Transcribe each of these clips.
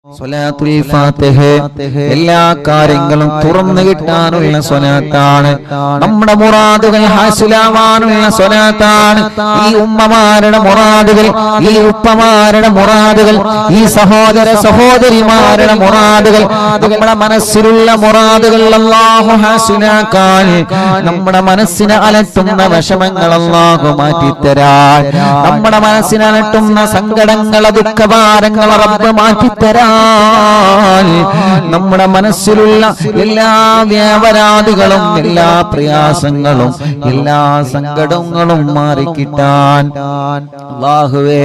സ്വലാത്തുൽ ഫാത്തിഹ എല്ലാ കാര്യങ്ങളും തുറന്നു കിട്ടാനുള്ള സ്വലാത്താണ്. നമ്മുടെ മുറാദുകൾ ഹാസിലാവാനുള്ള സ്വലാത്താണ്. ഈ ഉമ്മമാരുടെ മുറാദുകൾ, ഈ ഉപ്പമാരുടെ മുറാദുകൾ, ഈ സഹോദര സഹോദരിമാരുടെ മുറാദുകൾ, നമ്മുടെ മനസ്സിലുള്ള മുറാദുകൾ അല്ലാഹു ഹാസിലാക്കാൻ, നമ്മുടെ മനസ്സിനെ അലട്ടുന്ന വിഷമങ്ങൾ അല്ലാഹു മാറ്റിത്തരാൻ, നമ്മുടെ മനസ്സിനെ അലട്ടുന്ന സങ്കടങ്ങൾ ദുഃഖഭാരങ്ങൾ റബ്ബ് മാറ്റിത്തരാൻ, നമ്മുടെ മനസ്സിലുള്ള എല്ലാ വ്യാപരാധികളും എല്ലാ പ്രയാസങ്ങളും എല്ലാ സങ്കടങ്ങളും മാറിക്കിട്ടാൻ അല്ലാഹുവേ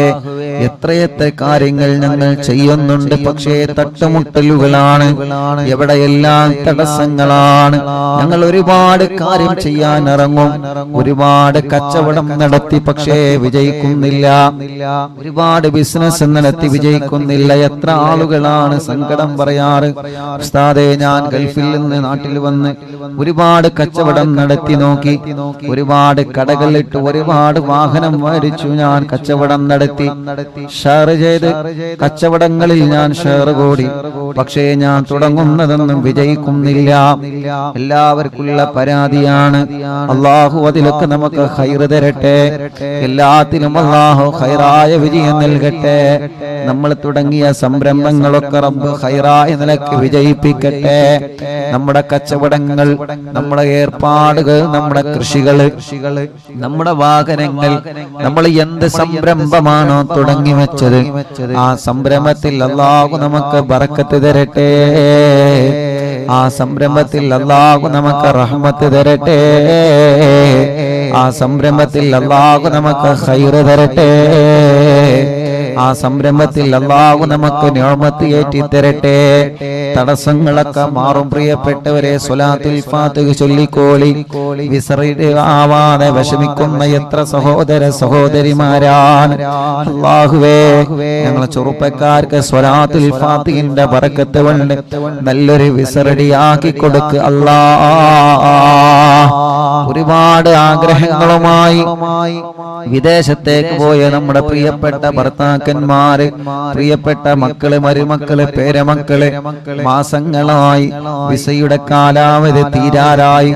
എത്രയെത്ര കാര്യങ്ങൾ ഞങ്ങൾ ചെയ്യുന്നുണ്ട്. പക്ഷേ തട്ടുമുട്ടലുകളാണ്, എവിടെയെല്ലാം തടസ്സങ്ങളാണ്. ഞങ്ങൾ ഒരുപാട് കാര്യം ചെയ്യാൻ ഇറങ്ങും, ഒരുപാട് കച്ചവടം നടത്തി പക്ഷേ വിജയിക്കുന്നില്ല, ഒരുപാട് ബിസിനസ് നടത്തി വിജയിക്കുന്നില്ല. എത്ര ആളുകളാണ് സങ്കടം പറയാറ്, ഉസ്താദേ ഞാൻ ഗൾഫിൽ നിന്ന് നാട്ടിൽ വന്ന് ഒരുപാട് കച്ചവടം നടത്തി നോക്കി, ഒരുപാട് കടകളിട്ട് ഒരുപാട് വാഹനം മേടിച്ചു, ഞാൻ കച്ചവടം നടത്തി, ഷെയർ ചെയ്ത് കച്ചവടങ്ങളിൽ ഞാൻ ഷെയർ കൂടി, പക്ഷേ ഞാൻ തുടങ്ങുന്നതൊന്നും വിജയിക്കുന്നില്ല. എല്ലാവർക്കുള്ള പരാതിയാണ്. അല്ലാഹു അതിലൊക്കെ നമുക്ക് ഖൈർ തരട്ടെ, എല്ലാത്തിലും അല്ലാഹു ഖൈറായ വിജയം നൽകട്ടെ. നമ്മൾ തുടങ്ങിയ സംരംഭങ്ങളൊക്കെ റബ്ബ് ഖൈറായ നിലയ്ക്ക് വിജയിപ്പിക്കട്ടെ. നമ്മുടെ കച്ചവടങ്ങൾ, നമ്മുടെ ഏർപ്പാടുകൾ, നമ്മുടെ കൃഷികൾ, നമ്മുടെ വാഹനങ്ങൾ, നമ്മൾ എന്ത് സംരംഭമാണോ തുടങ്ങി വെച്ചത് ആ സംരംഭത്തിൽ അല്ലാഹു നമുക്ക് ബറക്കത്ത് തരട്ടെ, ആ സംരംഭത്തിൽ അല്ലാഹു നമുക്ക് റഹ്മത്ത് തരട്ടെ, ആ സംരംഭത്തിൽ അല്ലാഹു നമുക്ക് ഖൈർ തരട്ടെ, ആ സംരംഭത്തിൽ അല്ലാഹു നമുക്ക് നിഅമത്ത് ഏറ്റി തരട്ടെ. തടസ്സങ്ങളൊക്കെ മാറും. പ്രിയപ്പെട്ടവരെ, സ്വലാത്തുൽ ഫാത്തിഹ ചൊല്ലിക്കോളി. വിസറിയുടെ ആവാതെ വിഷമിക്കുന്ന എത്ര സഹോദര സഹോദരിമാരാണ്. അല്ലാഹുവേ ഞങ്ങൾ ചെറുപ്പക്കാർക്ക് സ്വലാത്തുൽ ഫാത്തിഹിന്റെ ബറക്കത്ത് കൊണ്ട് നല്ലൊരു വിസറടിയാക്കി കൊടുക്ക് അല്ലാഹ്. ഒരുപാട് ആഗ്രഹങ്ങളുമായി വിദേശത്തേക്ക് പോയ നമ്മുടെ പ്രിയപ്പെട്ട ഭർത്താക്കന്മാര്, പ്രിയപ്പെട്ട മക്കള്, മരുമക്കള്, പേരമക്കള് മാസങ്ങളായി വിസയുടെ കാലാവധി തീരാറായി,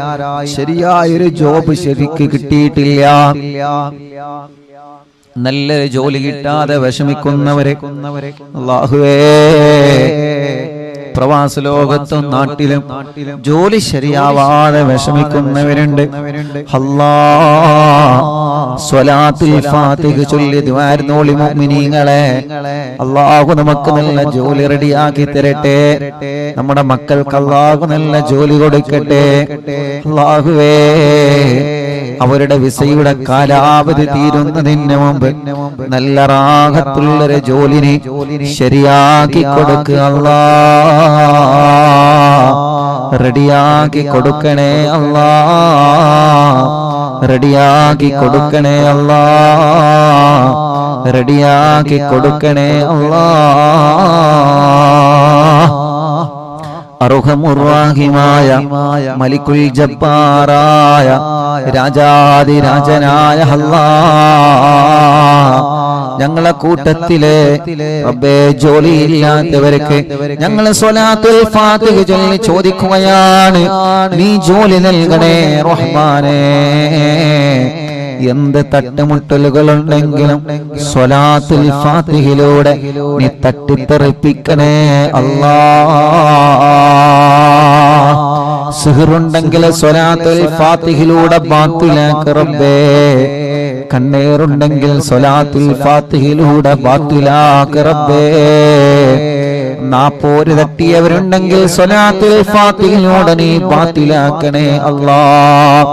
ശരിയായൊരു ജോബ് ശരിക്ക് കിട്ടിയിട്ടില്ല, നല്ലൊരു ജോലി കിട്ടാതെ വിഷമിക്കുന്നവരെ അല്ലാഹുവേ, പ്രവാസ ലോകത്തും നാട്ടിലും ജോലി ശരിയാവാതെ വിഷമിക്കുന്നവരുണ്ട്. അല്ലാഹ് സ്വലാത്തുൽ ഫാത്തിഹ ചൊല്ലി ദുആർന്നോളി മുഅ്മിനീങ്ങളെ. അല്ലാഹു നമുക്ക് നല്ല ജോലി റെഡിയാക്കി തരട്ടെ, നമ്മുടെ മക്കൾക്ക് അല്ലാഹു നല്ല ജോലി കൊടുക്കട്ടെ. അല്ലാഹുവേ അവരുടെ വിസയുടെ കാലാവധി തീരുന്നതിന് മുമ്പ് നല്ല റാഹത്തുള്ളൊരു ജോലിനെ ശരിയാക്കി കൊടുക്കുക അല്ലാഹ്, റെഡിയാക്കി കൊടുക്കണേ അല്ലാഹ്, റെഡിയാക്കി കൊടുക്കണേ അല്ലാഹ്, റെഡിയാക്കി കൊടുക്കണേ അല്ലാഹ്. അർഹമുർറാഹിമായ മലിക്കുൽ ജബ്ബാറായ രാജാതിരാജനായ അല്ലാഹ്, ഞങ്ങളെ കൂട്ടത്തിലെ റബ്ബേ ജോലിയില്ലാത്തവർക്ക് ഞങ്ങൾ സ്വലാത്തുൽ ഫാത്തിഹ ചൊല്ലി ചോദിക്കുകയാണ്, നീ ജോലി നൽകണേ റഹ്മാനേ. എന്ത് തട്ടുമുട്ടലുകളുണ്ടെങ്കിലും സ്വലാത്തുൽ ഫാത്തിഹയിലൂടെ നീ തട്ടിത്തെറിപ്പിക്കണേ അല്ലാഹ്. സിഹറുണ്ടെങ്കിൽ സ്വലാത്തുൽ ഫാത്തിഹയിലൂടെ ബാത്തിലാക്ക് റബ്ബേ, കണ്ണേറുണ്ടെങ്കിൽ സ്വലാത്തുൽ ഫാത്തിഹയിലൂടെ ബാത്തിലാക്ക് റബ്ബേ, നാപ്പോര് തട്ടിയവരുണ്ടെങ്കിൽ സ്വലാത്തുൽ ഫാത്തിഹയിലൂടെ നീ ബാത്തിലാക്കണേ അല്ലാഹ്.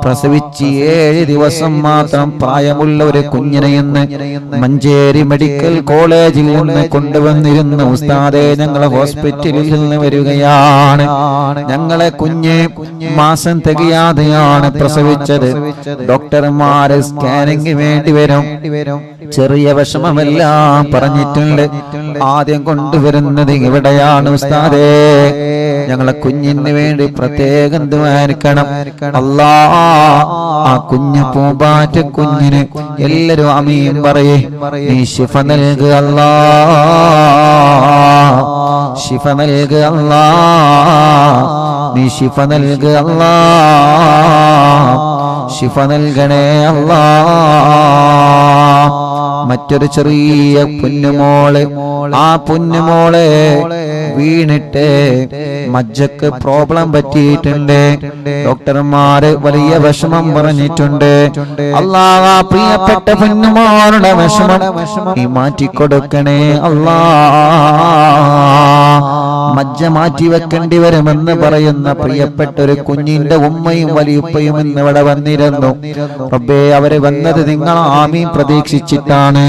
പ്രസവിച്ച് 7 ദിവസം മാത്രം പ്രായമുള്ള ഒരു കുഞ്ഞിനെ ഇന്ന് മഞ്ചേരി മെഡിക്കൽ കോളേജിൽ നിന്ന് കൊണ്ടുവന്നിരുന്ന ഉസ്താദേ, ഞങ്ങളെ ഹോസ്പിറ്റലിൽ നിന്ന് വരികയാണ്. ഞങ്ങളെ കുഞ്ഞ് മാസം തികയാതെയാണ് പ്രസവിച്ചത്. ഡോക്ടർമാര് സ്കാനിങ് വേണ്ടി വരും, ചെറിയ വിഷമമെല്ലാം പറഞ്ഞിട്ടുണ്ട്. ആദ്യം കൊണ്ടുവരുന്നത് ഇവിടെയാണ് ഉസ്താദേ, ഞങ്ങളെ കുഞ്ഞിന് വേണ്ടി പ്രത്യേകം ദുആരിക്കണം അല്ലാഹ്. ആ കുഞ്ഞു പൂമ്പാറ്റ കുഞ്ഞിന് എല്ലാരും ആമീൻ പറയേ, നീ ശിഫ നൽകുക അല്ലാഹ്. ശിഫ നൽകുക അല്ലാഹ്, നീ ശിഫ നൽകുക അല്ലാഹ്, ശിഫ നൽകണേ അല്ലാഹ്. മറ്റൊരു ചെറിയ പൊന്നുമോള്, ആ പൊന്നുമോളെ വീണിട്ട് മജ്ജക്ക് പ്രോബ്ലം പറ്റിയിട്ടുണ്ട്. ഡോക്ടർമാര് വലിയ വിഷമം പറഞ്ഞിട്ടുണ്ട്. അല്ലാഹ് ആ പ്രിയപ്പെട്ട പൊന്നുമോളുടെ വിഷമം നീ മാറ്റിക്കൊടുക്കണേ അല്ലാഹ്. മജ്ജ മാറ്റി വെക്കേണ്ടി വരുമെന്ന് പറയുന്ന പ്രിയപ്പെട്ട ഒരു കുഞ്ഞിന്റെ ഉമ്മയും വലിയുപ്പയും ഇന്ന് ഇവിടെ വന്നിരുന്നു. റബ്ബേ, അവര് വന്നത് നിങ്ങൾ ആമീൻ പ്രതീക്ഷിച്ചിട്ടാണ്.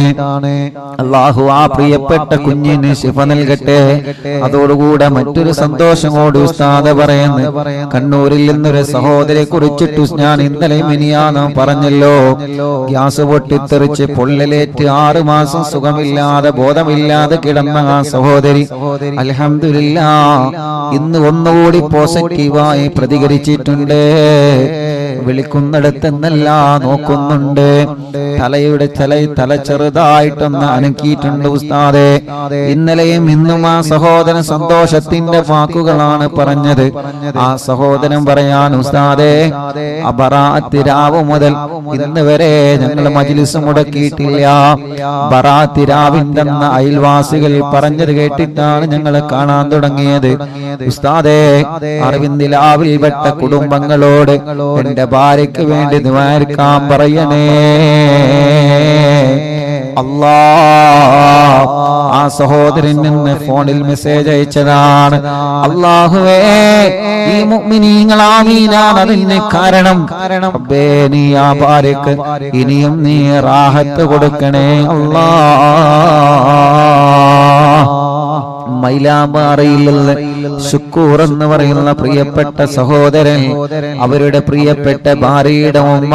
അല്ലാഹു ആ പ്രിയപ്പെട്ട കുഞ്ഞിന് ശിഫ നൽകട്ടെ. അതോടുകൂടെ മറ്റൊരു സന്തോഷം കൂടി ഉസ്താദ് പറയുന്നു. കണ്ണൂരിൽ നിന്നൊരു സഹോദരിയെ കുറിച്ചിട്ട് ഞാൻ ഇന്നലെ മിനിയാന്ന് പറഞ്ഞല്ലോ, ഗ്യാസ് പൊട്ടിത്തെറിച്ച് പൊള്ളലേറ്റ് 6 മാസം സുഖമില്ലാതെ ബോധമില്ലാതെ കിടന്ന ആ സഹോദരി അൽഹംദുലില്ലാഹ് ഇന്ന് ഒന്നുകൂടി പോസിറ്റീവായി പ്രതികരിച്ചിട്ടുണ്ട്. വിളിക്കുന്നിടത്തെന്നല്ല നോക്കുന്നുണ്ട്. തല ചെറുതായിട്ടൊന്ന് അനക്കിയിട്ടുണ്ട് ഉസ്താദെ. ഇന്നലെയും ഇന്നും ആ സഹോദരൻ സന്തോഷത്തിന്റെ വാക്കുകളാണ് പറഞ്ഞത്. ആ സഹോദരൻ പറയാൻ ഉസ്താദെ, ബറാഅത്ത് രാവ് മുതൽ ഇന്ന് വരെ ഞങ്ങൾ മജ്ലിസ് മുടക്കിയിട്ടില്ല. ബറാഅത്ത് രാവിന്റെ അയൽവാസികൾ പറഞ്ഞത് കേട്ടിട്ടാണ് ഞങ്ങൾ കാണാൻ തുടങ്ങിയത്. ഉസ്താദെ, അറിവിന്ദിലാവിൽ പെട്ട കുടുംബങ്ങളോട് എന്റെ ഭാര്യയ്ക്ക് വേണ്ടി ദുആക്കാൻ പറയണേ അല്ലാഹ്. ആ സഹോദരൻ നിന്ന് ഫോണിൽ മെസ്സേജ് അയച്ചതാണ്. അല്ലാഹുവേ, ഈ മുഅ്മിനീങ്ങൾ ആമീനാണ് അതിന് കാരണം. റബ്ബേ, നീ ആ ഭാര്യക്ക് ഇനിയും നീ റാഹത്ത് കൊടുക്കണേ അല്ലാഹ്. മൈലാമ്പാറയിൽ ശുക്കൂർ എന്ന് പറയുന്ന പ്രിയപ്പെട്ട സഹോദരൻ, അവരുടെ പ്രിയപ്പെട്ട ഭാര്യയുടെ ഉമ്മ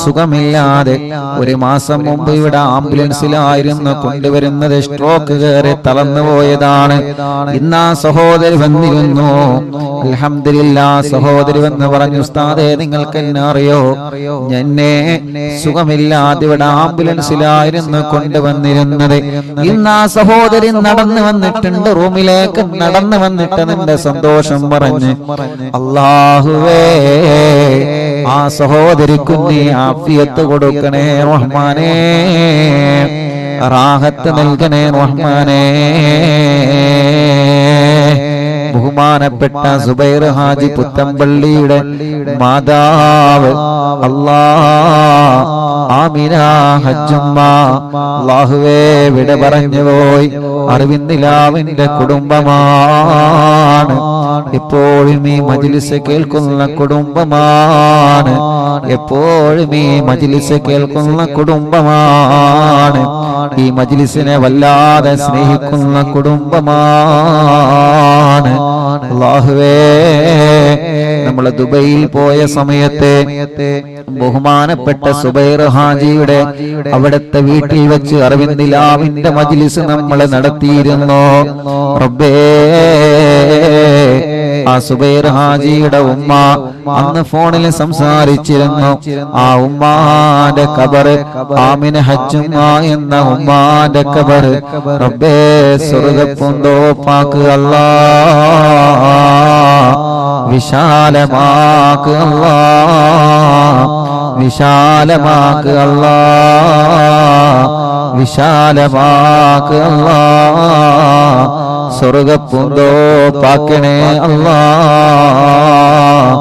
സുഖമില്ലാതെ 1 മാസം മുമ്പ് ഇവിടെ ആംബുലൻസിലായിരുന്നു കൊണ്ടുവരുന്നത്. സ്ട്രോക്ക് കയറി തളർന്നു പോയതാണ്. ഇന്ന് ആ സഹോദരി വന്നിരുന്നു. അൽഹംദുലില്ലാഹ്, സഹോദരി വന്ന് പറഞ്ഞു, ഉസ്താദേ, നിങ്ങൾക്ക് എന്നെ അറിയോ? എന്നെ സുഖമില്ലാതെ ഇവിടെ ആംബുലൻസിലായിരുന്നു കൊണ്ടുവന്നിരുന്നത്. ഇന്ന് ആ സഹോദരി നടന്നു വന്നിട്ടുണ്ട്, റൂമിലേക്ക് നടന്നു വന്നിട്ട് നിന്റെ സന്തോഷം പറഞ്ഞ്. അല്ലാഹുവേ, ആ സഹോദരിക്ക് നീ ആഫിയത്ത് കൊടുക്കണേ റഹ്മാനേ, റാഹത്ത് നൽകണേ റഹ്മാനേ. ബഹുമാനപ്പെട്ട സുബൈർ ഹാജി പുത്തമ്പള്ളിയുടെ മാതാവ് അല്ലാഹ് ആമിന ഹജ്ജുമ്മ അല്ലാഹുവേ വിട പറഞ്ഞു പോയി. അറിവിന്ദിലാവിന്റെ കുടുംബമാണ്, എപ്പോഴും ഈ മജ്ലിസ് കേൾക്കുന്ന കുടുംബമാണ്, എപ്പോഴും ഈ മജ്ലിസ് കേൾക്കുന്ന കുടുംബമാണ്, ഈ മജ്ലിസിനെ വല്ലാതെ സ്നേഹിക്കുന്ന കുടുംബമാണ്. അല്ലാഹുവേ, നമ്മൾ ദുബൈയിൽ പോയ സമയത്ത് ബഹുമാനപ്പെട്ട സുബൈർ ഹാജിയുടെ അവിടുത്തെ വീട്ടിൽ വെച്ച് അറിവിന്ദിലാവിന്റെ മജ്ലിസ് നമ്മൾ നടത്തിയിരുന്നു. റബ്ബേ, ആ സുബൈർ ഹാജിയുടെ ഉമ്മ അന്ന് ഫോണിൽ സംസാരിച്ചിരുന്നു. ആ ഉമ്മാന്റെ ഖബറ്, ആമിന ഹജ്ജുമ്മ എന്ന ഉമ്മാന്റെ ഖബറ് റബ്ബേ സ്വർഗ്ഗപ്പൂന്തോപ്പാക്ക് അല്ലാഹ്, വിശാലമാക്ക് അല്ലാഹ്, വിശാലമാക്ക് അല്ലാഹ്, വിശാലമാക്ക് അല്ലാഹ്, സ്വർഗ്ഗപ്പൂന്തോപ്പാക്കണേ അല്ലാഹ്,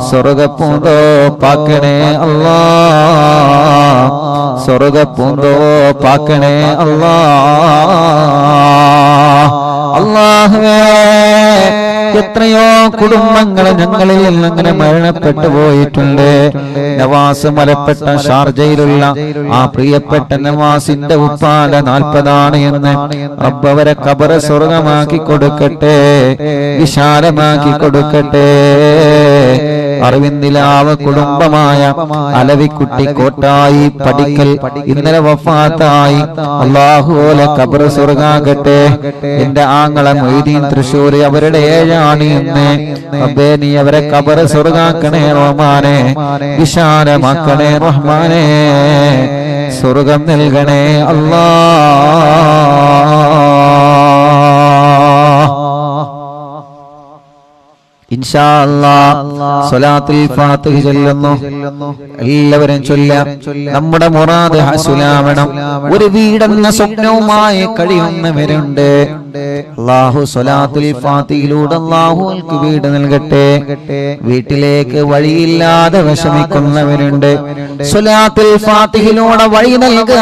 സ്വർഗ്ഗപ്പൂന്തോപ്പാക്കണേ അല്ലാഹ്, സ്വർഗ്ഗപ്പൂന്തോപ്പാക്കണേ അല്ലാഹ്. അല്ലാഹുവേ, എത്രയോ കുടുംബങ്ങൾ ഞങ്ങളിൽ അങ്ങനെ മരണപ്പെട്ടു പോയിട്ടുണ്ട്. നവാസ് മലപ്പെട്ട ഷാർജയിലുള്ള ആ പ്രിയപ്പെട്ട നവാസിന്റെ ഉപ്പാല 40 എന്ന് റബ്ബ് അവരെ ഖബർ സ്വർഗമാക്കി കൊടുക്കട്ടെ, വിശാലമാക്കി കൊടുക്കട്ടെ. അറിവിന്ദിലാവ് കുടുംബമായ അലവിക്കുട്ടി കോട്ടായി പടിക്കൽ ഇന്നലെ വഫാത്തായി. അല്ലാഹുവേ, ഖബർ സ്വർഗാകട്ടെ. എന്റെ ആങ്ങളെ മൊയ്തീൻ തൃശ്ശൂർ, അവരുടെ 7 ഇന്ന്. റബ്ബേ, നീ അവരെ ഖബർ സ്വർഗാക്കണേ റഹ്മാനേ, വിശാലമാക്കണേ റഹ്മാനേ, സ്വർഗം നൽകണേ അല്ലാഹ്. ഇൻഷാ അല്ലാഹ് സ്വലാത്തുൽ ഫാത്തിഹ ചൊല്ലുന്നു. എല്ലാവരും ചൊല്ലാം. നമ്മുടെ മുറാദ് ഹസുലാവണം. ഒരു വീടെന്ന സ്വപ്നവുമായി കഴിയുന്നവരുണ്ട്. അല്ലാഹു സ്വലാത്തുൽ ഫാത്തിഹയിലൂടെ അല്ലാഹുവിற்கு വീട് നൽകട്ടെ. വീട്ടിലേക്ക് വഴിയില്ലാതെ വിഷമിക്കുന്നവരുണ്ട്. സ്വലാത്തുൽ ഫാത്തിഹയിലൂടെ വഴി നൽകുക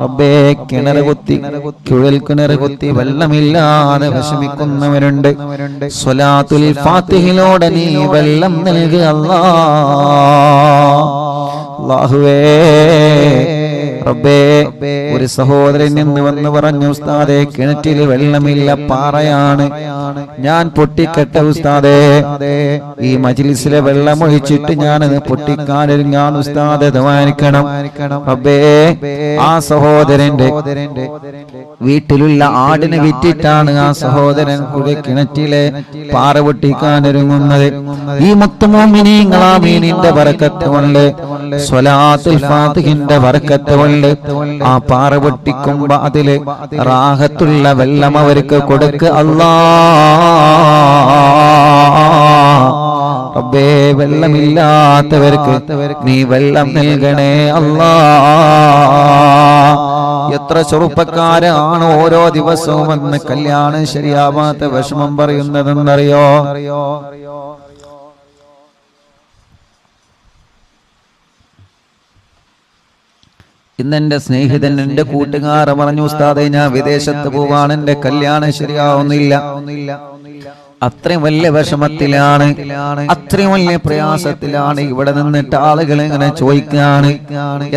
റബ്ബേ. കിണർ കുത്തി കുഴൽ കിണർ കുത്തി വെള്ളമില്ലാതെ വിഷമിക്കുന്നവരുണ്ട്. സ്വലാത്തുൽ ഫാത്തിഹയിലൂടെ നീ വെള്ളം നൽകുക അല്ലാഹുവേ. റബ്ബേ, ഒരു സഹോദരൻ നിന്ന് വന്ന് പറഞ്ഞു, ഉസ്താദേ കിണറ്റിൽ വെള്ളമില്ല, പാറയാണ്, ഞാൻ പൊട്ടിക്കട്ടെ ഉസ്താദേ. ഈ മജ്ലിസിലെ വെള്ളം ഒഴിച്ചിട്ട് ഞാനത് പൊട്ടിക്കാനൊരുങ്ങാൻ ഉസ്താദേ ദുആനിക്കണം. റബ്ബേ, ആ സഹോദരന്റെ വീട്ടിലുള്ള ആടിനെ വിറ്റിട്ടാണ് ആ സഹോദരൻ കൂടെ കിണറ്റിലെ പാറ പൊട്ടിക്കാനൊരുങ്ങുന്നത്. ഈ മുത്തുമോമിനീങ്ങളാമീനിന്റെ ബറക്കത്ത് കൊണ്ട്, സ്വലാത്തുൽ ഫാത്തിഹിന്റെ ബറക്കത്ത് കൊണ്ട് ആ പാറ പൊട്ടിക്കുമ്പോ അതില് റാഹത്തുള്ള വെള്ളം അവർക്ക് കൊടുക്കുക അല്ലാഹ്. റബ്ബേ, വെള്ളമില്ലാത്തവർക്ക് നീ വെള്ളം നൽകണേ അല്ലാഹ്. എത്ര ചെറുപ്പക്കാരാണ് ഓരോ ദിവസവും വന്ന് കല്യാണം ശരിയാവാത്ത വിഷമം പറയുന്നതെന്നറിയോ? ഇന്നെന്റെ സ്നേഹിതൻ, എന്റെ കൂട്ടുകാർ പറഞ്ഞു, ഉസ്താദേ ഞാൻ വിദേശത്ത് പോവാണ്, എന്റെ കല്യാണം ശരിയാവുന്നില്ല. അത്രയും വലിയ വിഷമത്തിലാണ്, അത്രയും വലിയ പ്രയാസത്തിലാണ്. ഇവിടെ നിന്നിട്ട് ആളുകൾ ഇങ്ങനെ ചോദിക്കാണ്,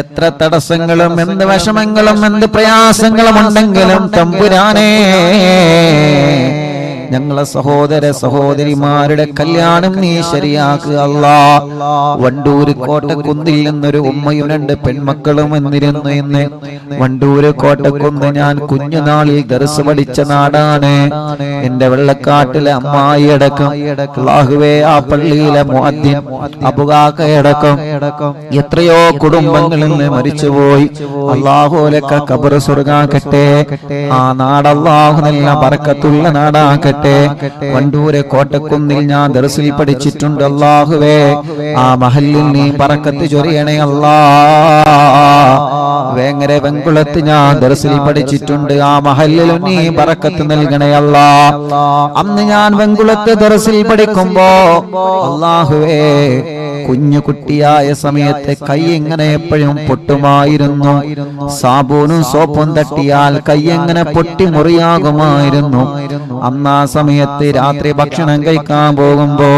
എത്ര തടസ്സങ്ങളും എന്ത് വിഷമങ്ങളും എന്ത് പ്രയാസങ്ങളും ഉണ്ടെങ്കിലും തമ്പുരാനേ, ഞങ്ങളെ സഹോദര സഹോദരിമാരുടെ കല്യാണം നീ ശരിയാക്കുക അല്ലാഹ്. വണ്ടൂര് കോട്ടക്കുന്നിൽ നിന്നൊരു ഉമ്മയും 2 പെൺമക്കളും വന്നിരുന്നു. ഇന്ന് വണ്ടൂര് കോട്ടക്കുന്ന് ഞാൻ കുഞ്ഞുനാളിൽ ദർസ് പഠിച്ച നാടാണ്. എന്റെ വെള്ളക്കാട്ടിലെ അമ്മായി അടക്കം, അല്ലാഹുവേ, ആ പള്ളിയിലെ മുഅദ്ദിൻ അബുകാക്കയടക്കം എത്രയോ കുടുംബങ്ങളിൽ നിന്ന് മരിച്ചുപോയി. അല്ലാഹുലക്ക ഖബർ സ്വർഗ്ഗാക്കട്ടെ. ആ നാട് അല്ലാഹു നല്ല ബറക്കത്തുള്ള നാടാക്കട്ടെ. വണ്ടൂര് കോട്ടക്കുന്നിൽ ഞാൻ ദർസിൽ പഠിച്ചിട്ടുണ്ട്. അല്ലാഹുവേ, ആ മഹല്ലിൽ നീ ബറക്കത്ത് ചൊരിയണേ അല്ലാഹ്. വേങ്ങര വെങ്കുളത്ത് ഞാൻ ദർസിൽ പഠിച്ചിട്ടുണ്ട്. ആ മഹല്ലിൽ നീ ബറക്കത്ത് നൽകണേ അല്ലാഹ്. അന്ന് ഞാൻ വെങ്കുളത്ത് ദർസിൽ പഠിക്കുമ്പോ അല്ലാഹുവേ, കുഞ്ഞു കുട്ടിയായ സമയത്ത് കൈ എങ്ങനെ എപ്പോഴും പൊട്ടുമായിരുന്നു. സാബൂനും സോപ്പും തട്ടിയാൽ കൈ എങ്ങനെ പൊട്ടി മുറിയാകുമായിരുന്നു. അന്ന് ആ സമയത്ത് രാത്രി ഭക്ഷണം കഴിക്കാൻ പോകുമ്പോ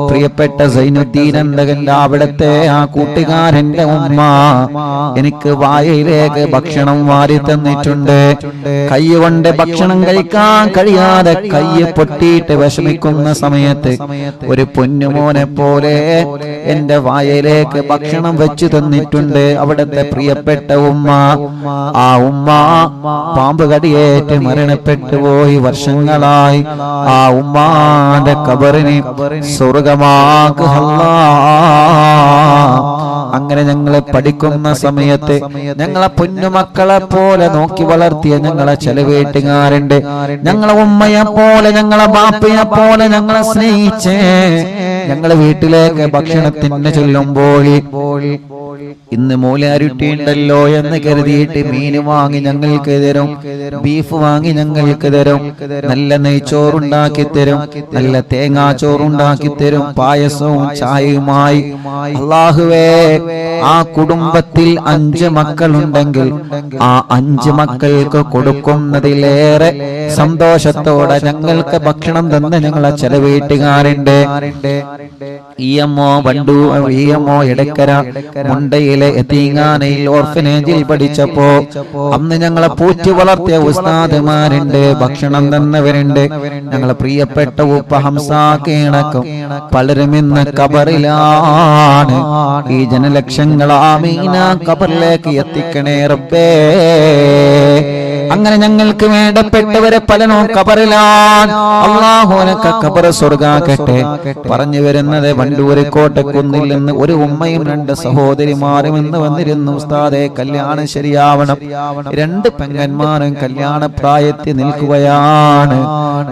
പ്രിയപ്പെട്ട സൈനുദ്ദീൻ എന്തകന്റെ അവിടത്തെ ആ കൂട്ടുകാരന്റെ ഉമ്മ എനിക്ക് വായയിലേക്ക് ഭക്ഷണം വാരി തന്നിട്ടുണ്ട്. കൈ കൊണ്ട് ഭക്ഷണം കഴിക്കാൻ കഴിയാതെ കൈ പൊട്ടിയിട്ട് വിഷമിക്കുന്ന സമയത്ത് ഒരു പൊന്നുമോനെ പോലെ എന്റെ വായയിലേക്ക് ഭക്ഷണം വെച്ചു തന്നിട്ടുണ്ട് അവിടത്തെ പ്രിയപ്പെട്ട ഉമ്മ. ആ ഉമ്മ പാമ്പ് കടിയേറ്റ് മരണപ്പെട്ടു പോയി വർഷങ്ങളായി. ആ ഉമ്മാന്റെ ഖബറിനെ സ്വർഗ്ഗമാക്കുക അല്ലാഹ്. അങ്ങനെ ഞങ്ങളെ പഠിക്കുന്ന സമയത്ത് ഞങ്ങളെ പൊന്നുമക്കളെ പോലെ നോക്കി വളർത്തിയ ഞങ്ങളെ ചില വീട്ടുകാരുണ്ട്. ഞങ്ങളെ ഉമ്മയെ പോലെ, ഞങ്ങളെ ബാപ്പയെ പോലെ ഞങ്ങളെ സ്നേഹിച്ച് ഞങ്ങളെ വീട്ടിലേക്ക് ഭക്ഷണത്തിന് ചെല്ലുമ്പോൾ ഇന്ന് മൂലാരുട്ടി ഉണ്ടല്ലോ എന്ന് കരുതിയിട്ട് മീന് വാങ്ങി ഞങ്ങൾക്ക് തരും, ബീഫ് വാങ്ങി ഞങ്ങൾക്ക് തരും, നല്ല നെയ്ച്ചോറുണ്ടാക്കി തരും, നല്ല തേങ്ങാച്ചോറുണ്ടാക്കി തരും, പായസവും ചായയുമായി. അല്ലാഹുവേ, ആ കുടുംബത്തിൽ 5 മക്കളുണ്ടെങ്കിൽ ആ 5 മക്കൾക്ക് കൊടുക്കുന്നതിലേറെ സന്തോഷത്തോടെ ഞങ്ങൾക്ക് ഭക്ഷണം തന്ന് ഞങ്ങളെ ചില വീട്ടുകാരുണ്ട്. ഈയമ്മോ എടക്കര മുണ്ടയിലെ യതീംഖാനയിൽ ഓർഫനേജിൽ പഠിച്ചപ്പോ അന്ന് ഞങ്ങളെ പൂറ്റി വളർത്തിയ ഉസ്താദുമാരുണ്ട്, ഭക്ഷണം തന്നവരുണ്ട്. ഞങ്ങളെ പ്രിയപ്പെട്ട ഉപ്പ ഹംസാക്കണക്കും പലരും ഇന്ന് ഖബറിലാണ്. ഈ ജനലക്ഷങ്ങൾ ആമീന ഖബറിലേക്ക് എത്തിക്കണേ റബ്ബേ. അങ്ങനെ ഞങ്ങൾക്ക് വേണ്ടപ്പെട്ടവരെ പലരും ഖബറിലാണ്. അല്ലാഹു അനക്ക് ഖബർ സ്വർഗ്ഗാക്കട്ടെ. പറഞ്ഞു വരുന്നത് വണ്ടൂര് കോട്ടക്കുന്നിൽ നിന്ന് ഒരു ഉമ്മയും രണ്ട് സഹോദരിമാരും ഇന്ന് വന്നിരുന്നു. ഉസ്താദേ, കല്യാണം ശരിയാവണം. രണ്ട് പെങ്ങന്മാരും കല്യാണ പ്രായത്തിൽ നിൽക്കുകയാണ്.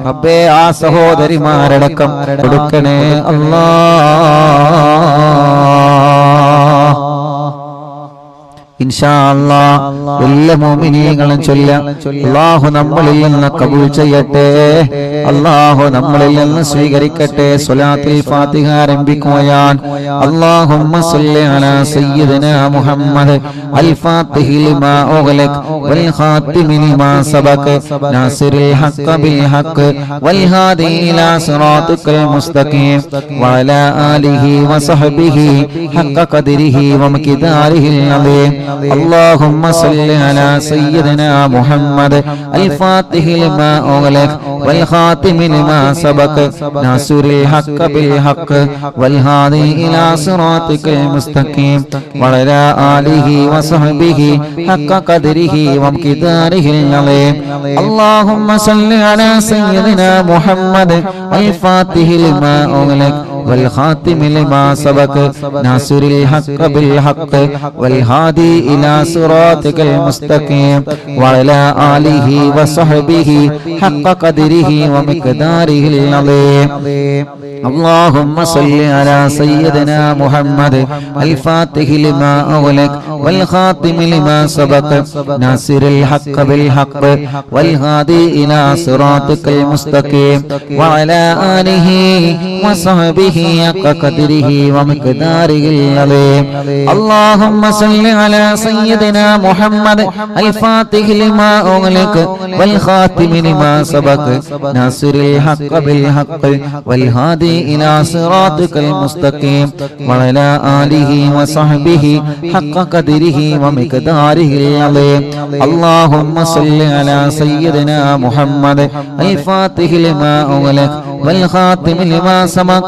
റബ്ബേ, ആ സഹോദരിമാരടക്കം കൊടുക്കണേ അല്ലാ. ഇൻഷാ അല്ലാഹ് എല്ലാ മുഅ്മിനീങ്ങളും ചൊല്ലാം. അല്ലാഹു നമ്മളിൽ നിന്ന് കബൂൽ ചെയ്യട്ടെ. അല്ലാഹു നമ്മളിൽ നിന്ന് സ്വീകരിക്കട്ടെ. സ്വലാത്തുൽ ഫാത്തിഹ ആരംഭിക്കുകയാണ്. അല്ലാഹുമ്മ സ്വല്ലി അലാ സയ്യിദിനാ മുഹമ്മദ് അൽ ഫാത്തിഹി ലിമാ ഉഗ്ലഖ വൽ ഖാതിമി ലിമാ സബഖ നാസിറിൽ ഹഖ് ബിൽ ഹഖ് വൽ ഹാദി ഇലാ സിറാത്തിക്കൽ മുസ്തഖീം വഅലാ ആലിഹി വസഹ്ബിഹി ഹഖ് ഖദ്രിഹി വമിഖ്ദാരിഹിൽ അളീം. اللهم صل على سيدنا محمد الفاتح لما أغلق والخاتم لما سبق ناصر الحق بالحق والهادي إلى صراطك المستقيم وعلى آله وصحبه حق قدره ومقداره العظيم. اللهم صل على سيدنا محمد الفاتح لما أغلق والخاتم لما سبق ناصر الحق بالحق والهادي إلى صراطك المستقيم وعلى آله وصحبه حق قدره ومقداره العظيم. اللهم صل على سيدنا محمد الفاتح لما أغلق والخاتم لما سبق ناصر الحق بالحق والهادي إلى صراطك المستقيم وعلى آله وصحبه حق قدره ومقداره العظيم. اللهم صل على سيدنا محمد الفاتح لما أغلق والخاتم لما سبق ناصر الحق بالحق والهادي إلى صراطك المستقيم وعلى آله وصحبه حق قدره ومقداره العظيم. اللهم صل على سيدنا محمد الفاتح لما أغلق والخاتم لما سبق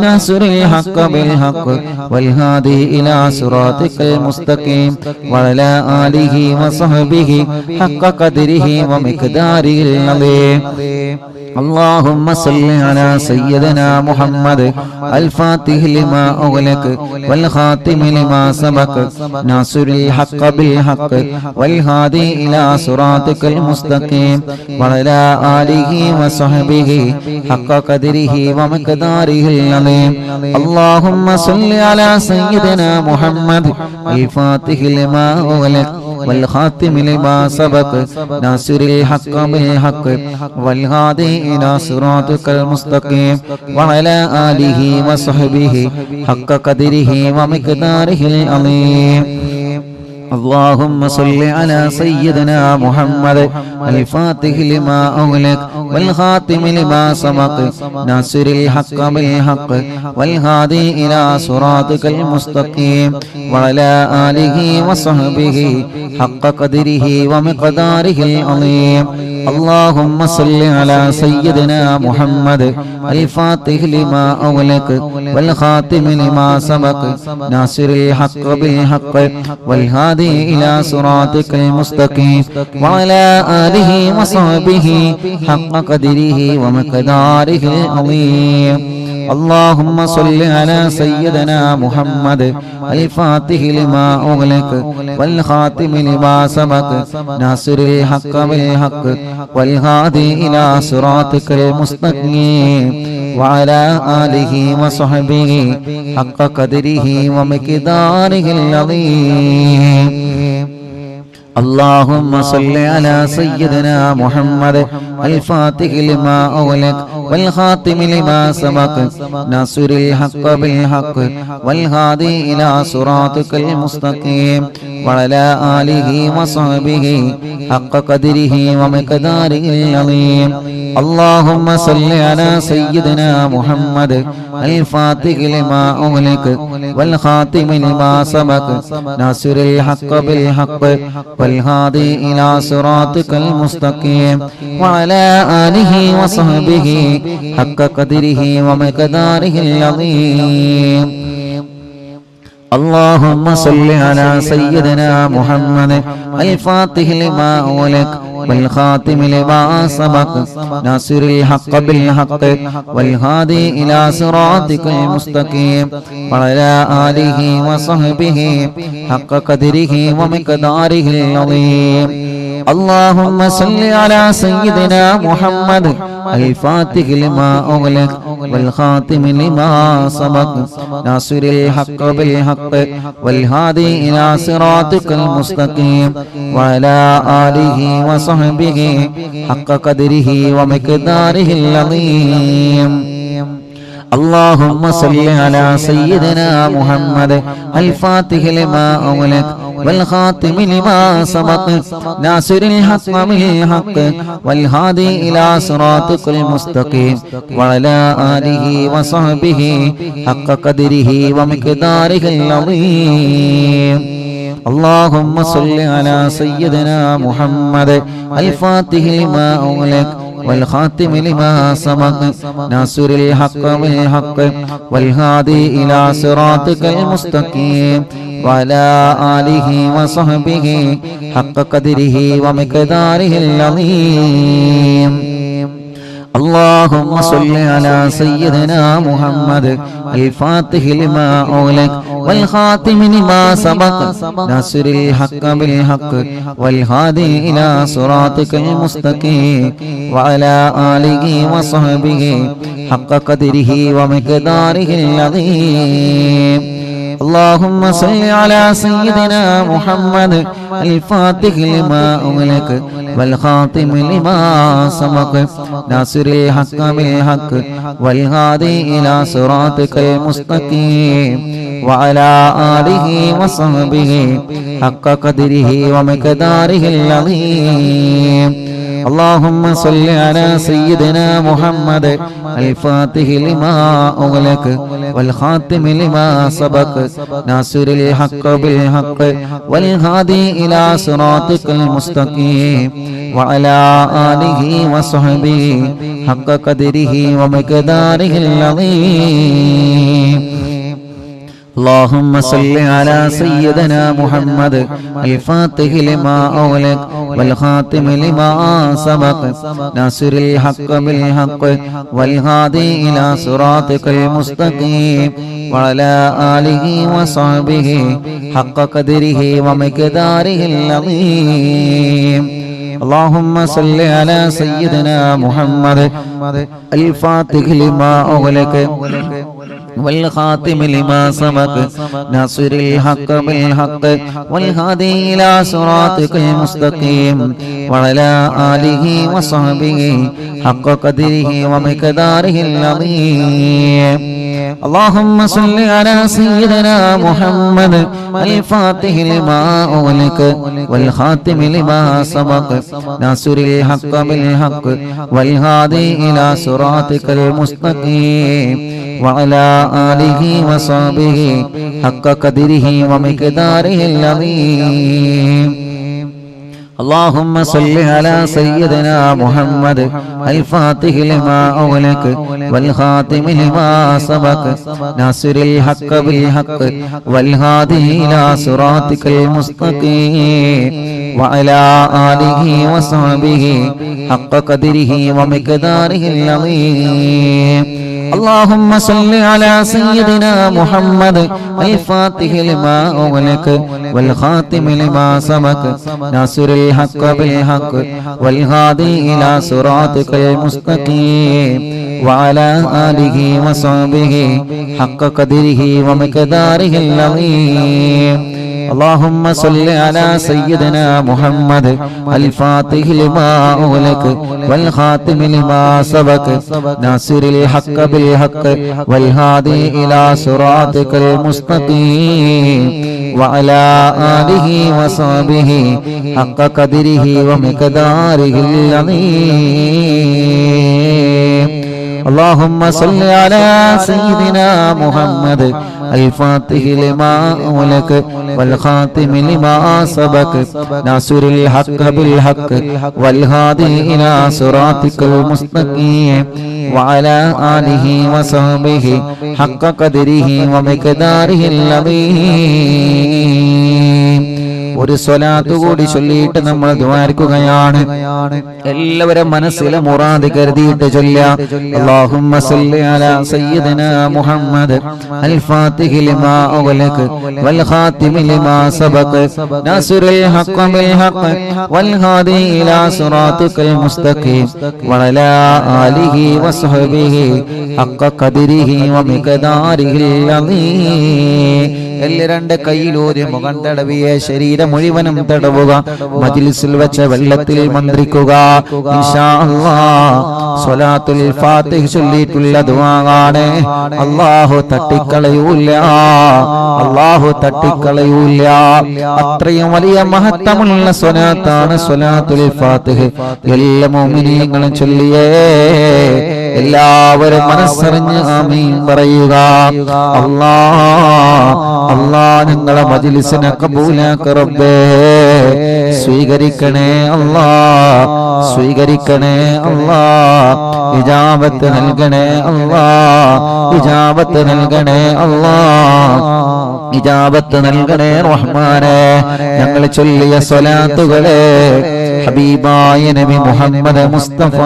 ناصر الحق بالحق والهادي إلى صراطك المستقيم وعلى آله وصحبه حق قدره ومقداره العظيم. اللهم صل على سيدنا محمد الفاتح لما أغلق والخاتم لما سبق ناصر الحق بالحق والهادي إلى صراطك المستقيم وعلى آله وصحبه حق قدره ومقداره العظيم. اللهم صل على سيدنا محمد الفاتح لما أغلق والخاتم لما سبق ناصر الحق بالحق والهادي إلى صراطك المستقيم وعلى آله وصحبه حق قدره ومقداره العظيم. اللهم صل على سيدنا محمد الفاتح لما أغلق والخاتم لما سبق ناصر الحق بالحق والهادي إلى صراطك المستقيم وعلى آله وصحبه حق قدره ومقداره العظيم. اللهم صل على سيدنا محمد الفاتح لما أغلق والخاتم لما سبق ناصر الحق بالحق والهادي إلى صراطك المستقيم وعلى آله وصحبه حق قدره ومقداره العظيم. اللهم صل على سيدنا محمد الفاتح لما أغلق والخاتم لما سبق ناصر الحق بالحق والهادي إلى صراطك المستقيم وعلى آله وصحبه حق قدره ومقداره العظيم. اللهم صل على سيدنا محمد الفاتح لما أغلق والخاتم لما سبق ناصر الحق بالحق والهادي إلى صراطك المستقيم وعلى آله وصحبه حق قدره ومقداره العظيم. اللهم صل على سيدنا محمد الفاتح لما أغلق والخاتم لما سبق ناصر الحق بالحق والهادي إلى صراطك المستقيم وعلى آله وصحبه حق قدره ومقداره العظيم. اللهم صل على سيدنا محمد الفاتح لما أغلق والخاتم لما سبق ناصر الحق بالحق والهادي إلى صراطك المستقيم وعلى آله وصحبه حق قدره ومقداره العظيم اللهم صل على سيدنا محمد الفاتح لما أغلق والخاتم لما سبق ناصر الحق بالحق والهادي إلى صراطك المستقيم وعلى آله وصحبه حق قدره ومقداره العظيم اللهم صل على سيدنا محمد الفاتح لما أغلق والخاتم لما سبق ناصر الحق بالحق والهادي إلى صراطك المستقيم وعلى آله وصحبه حق قدره ومقداره العظيم اللهم صل على سيدنا محمد الفاتح لما أغلق والخاتم لما سبق ناصر الحق بالحق والهادي إلى صراطك المستقيم وعلى آله وصحبه حق قدره ومقداره العظيم اللهم صل على سيدنا محمد الفاتح لما أغلق والخاتم لما سبق ناصر الحق بالحق والهادي إلى صراطك المستقيم وعلى آله وصحبه حق قدره ومقداره العظيم اللهم صل على سيدنا محمد الفاتح لما أغلق والخاتم لما سبق ناصر الحق بالحق والهادي إلى صراطك المستقيم وعلى آله وصحبه حق قدره ومقداره العظيم اللهم صل على سيدنا محمد الفاتح لما أغلق والخاتم لما سبق ناصر الحق بالحق والهادي إلى صراطك المستقيم وعلى آله وصحبه حق قدره ومقداره العظيم اللهم صل على سيدنا محمد الفاتح لما أغلق والخاتم لما سبق ناصر الحق بالحق والهادي إلى صراطك المستقيم وعلى آله وصحبه حق قدره ومقداره العظيم اللهم صل على سيدنا محمد الفاتح لما أغلق والخاتم لما سبق ناصر الحق بالحق والهادي إلى صراطك المستقيم وعلى آله وصحبه حق قدره ومقداره العظيم اللهم صل على سيدنا محمد الفاتح لما أغلق والخاتم لما سبق ناصر الحق بالحق والهادي إلى صراطك المستقيم وعلى آله وصحبه حق قدره ومقداره العظيم اللهم صل على سيدنا محمد الفاتح لما أغلق والخاتم لما سبق ناصر الحق بالحق والهادي إلى صراطك المستقيم وعلى آله وصحبه حق قدره ومقداره العظيم اللهم صل على سيدنا محمد الفاتح لما أغلق والخاتم لما سبق ناصر الحق بالحق والهادي إلى صراطك المستقيم وعلى آله وصحبه حق قدره ومقداره العظيم اللهم صل على سيدنا محمد الفاتح لما أغلق والخاتم لما سبق ناصر الحق بالحق والهادي إلى صراطك المستقيم وعلى آله وصحبه حق قدره ومقداره العظيم اللهم صل على سيدنا محمد الفاتح لما أغلق والخاتم لما سبق ناصر الحق بالحق والهادي إلى صراطك المستقيم وعلى آله وصحبه حق قدره ومقداره العظيم. ഒരു സ്വലാത്ത് കൂടി ചൊല്ലിയിട്ട് നമ്മൾ ദുആർക്കുകയാണ്. എല്ലാവരും മനസ്സിലെ മുറാദ് കരുതിയിട്ട് ചൊല്ലാം. അല്ലാഹുമ്മ സല്ലി അലാ സയ്യിദിനാ മുഹമ്മദ് അൽ ഫാത്തിഹി ലിമാ ഉഗ്ലിഖ വൽ ഖാതിമി ലിമാ സബഖ നാസിറുൽ ഹഖ് ബിൽ ഹഖ് വൽ ഹാദി ഇലാ സിറാത്തിക്കൽ മുസ്തഖീം വഅലാ ആലിഹി വസ്ഹബിഹി ഹഖ ഖദരിഹി വമിഖദാരിഹിൽ അളീം. രണ്ട് കൈയിലൂരി മുഖം തടവിയ ശരീരം മുഴുവനും തടവുക. മജ്ലിസിൽ വെച്ച വെള്ളത്തിൽ മന്ത്രിക്കുക. ഇൻഷാ അല്ലാഹ് സ്വലാത്തുൽ ഫാത്തിഹ ചൊല്ലിയിട്ടുള്ള ദുആയാണ്. അല്ലാഹു തട്ടിക്കളയൂല, അല്ലാഹു തട്ടിക്കളയൂല. അത്രയും വലിയ മഹത്വമുള്ള സ്വലാത്താണ് സ്വലാത്തുൽ ഫാത്തിഹ. എല്ലാ മുഅ്മിനീങ്ങളും ചൊല്ലിയേ. എല്ലാവരും മനസ്സറിഞ്ഞ് ആമീൻ പറയുക. അല്ലാഹ് ഞങ്ങളെ മജ്ലിസിനെ കബൂലാക്ക് റബ്ബേ. സ്വീകരിക്കണേ അല്ലാഹ്, സ്വീകരിക്കണേ അല്ലാഹ്. ഇജാബത്ത് നൽകണേ അല്ലാഹ്, ഇജാബത്ത് നൽകണേ അല്ലാഹ്, ഇജാബത്ത് നൽകണേ റഹ്മാനേ. ഞങ്ങൾ ചൊല്ലിയ സ്വലാത്തുകളെ ഹബീബായ നബി മുഹമ്മദ് മുസ്തഫ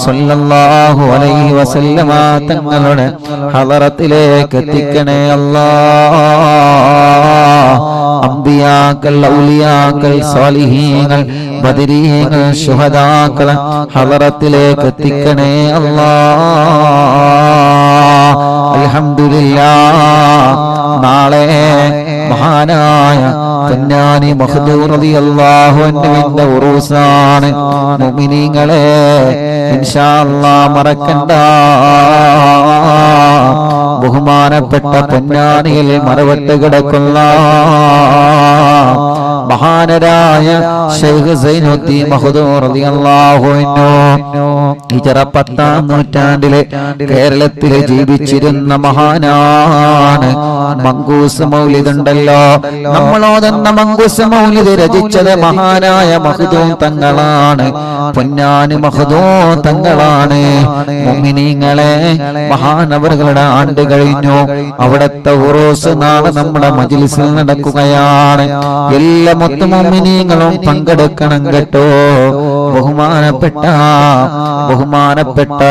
സല്ലല്ലാഹു അലൈഹി വസല്ലമ തങ്ങളുടെ ഹളറത്തിലേക്ക് എത്തിക്കണേ അല്ലാഹ്. അംബിയാക്കൾ, ഔലിയാക്കൾ, സാലിഹീങ്ങൾ, ബദരീങ്ങൾ, ശുഹദാക്കൾ ഹളറത്തിലേക്ക് എത്തിക്കണേ അല്ലാഹ്. അൽഹംദുലില്ലാഹ്. നാളെ മഹാനായ പൊന്നാനി മഖ്ദൂർ റളിയല്ലാഹു അൻഹുവിന്റെ ഉറൂസാണ്. മുഅ്മിനീങ്ങളെ ഇൻഷാ അല്ലാഹ് മറക്കണ്ട. ബഹുമാനപ്പെട്ട പൊന്നാനിയിൽ മറവട്ട് കിടക്കുന്ന മഹാനരായ ശൈഖ് സൈനുദ്ദീൻ മഖ്ദൂർ റളിയല്ലാഹു അൻഹു ഹിജ്റ 10-ാം നൂറ്റാണ്ടിലെ കേരളത്തിൽ ജീവിച്ചിരുന്ന മഹാനാണ്. മങ്കൂസ് മൗലിദ് ഉണ്ടല്ലോ, നമ്മളോതെന്ന മങ്കൂസ് മൗലിദ് രചിച്ചത് മഹാനായ മഖ്ദൂം തങ്ങളാണ്. പൊന്നാനി മഖ്ദൂം തങ്ങളാണ്. മുഅ്മിനീങ്ങളെ മഹാനവറുകളുടെ ആണ്ട് കഴിഞ്ഞു. അവിടത്തെ ഉറൂസ് നാളെ നമ്മുടെ മജ്ലിസിൽ നടക്കുകയാണ്. എല്ലാ മുഅ്മിനീങ്ങളും പങ്കെടുക്കണം കേട്ടോ. ബഹുമാനപ്പെട്ട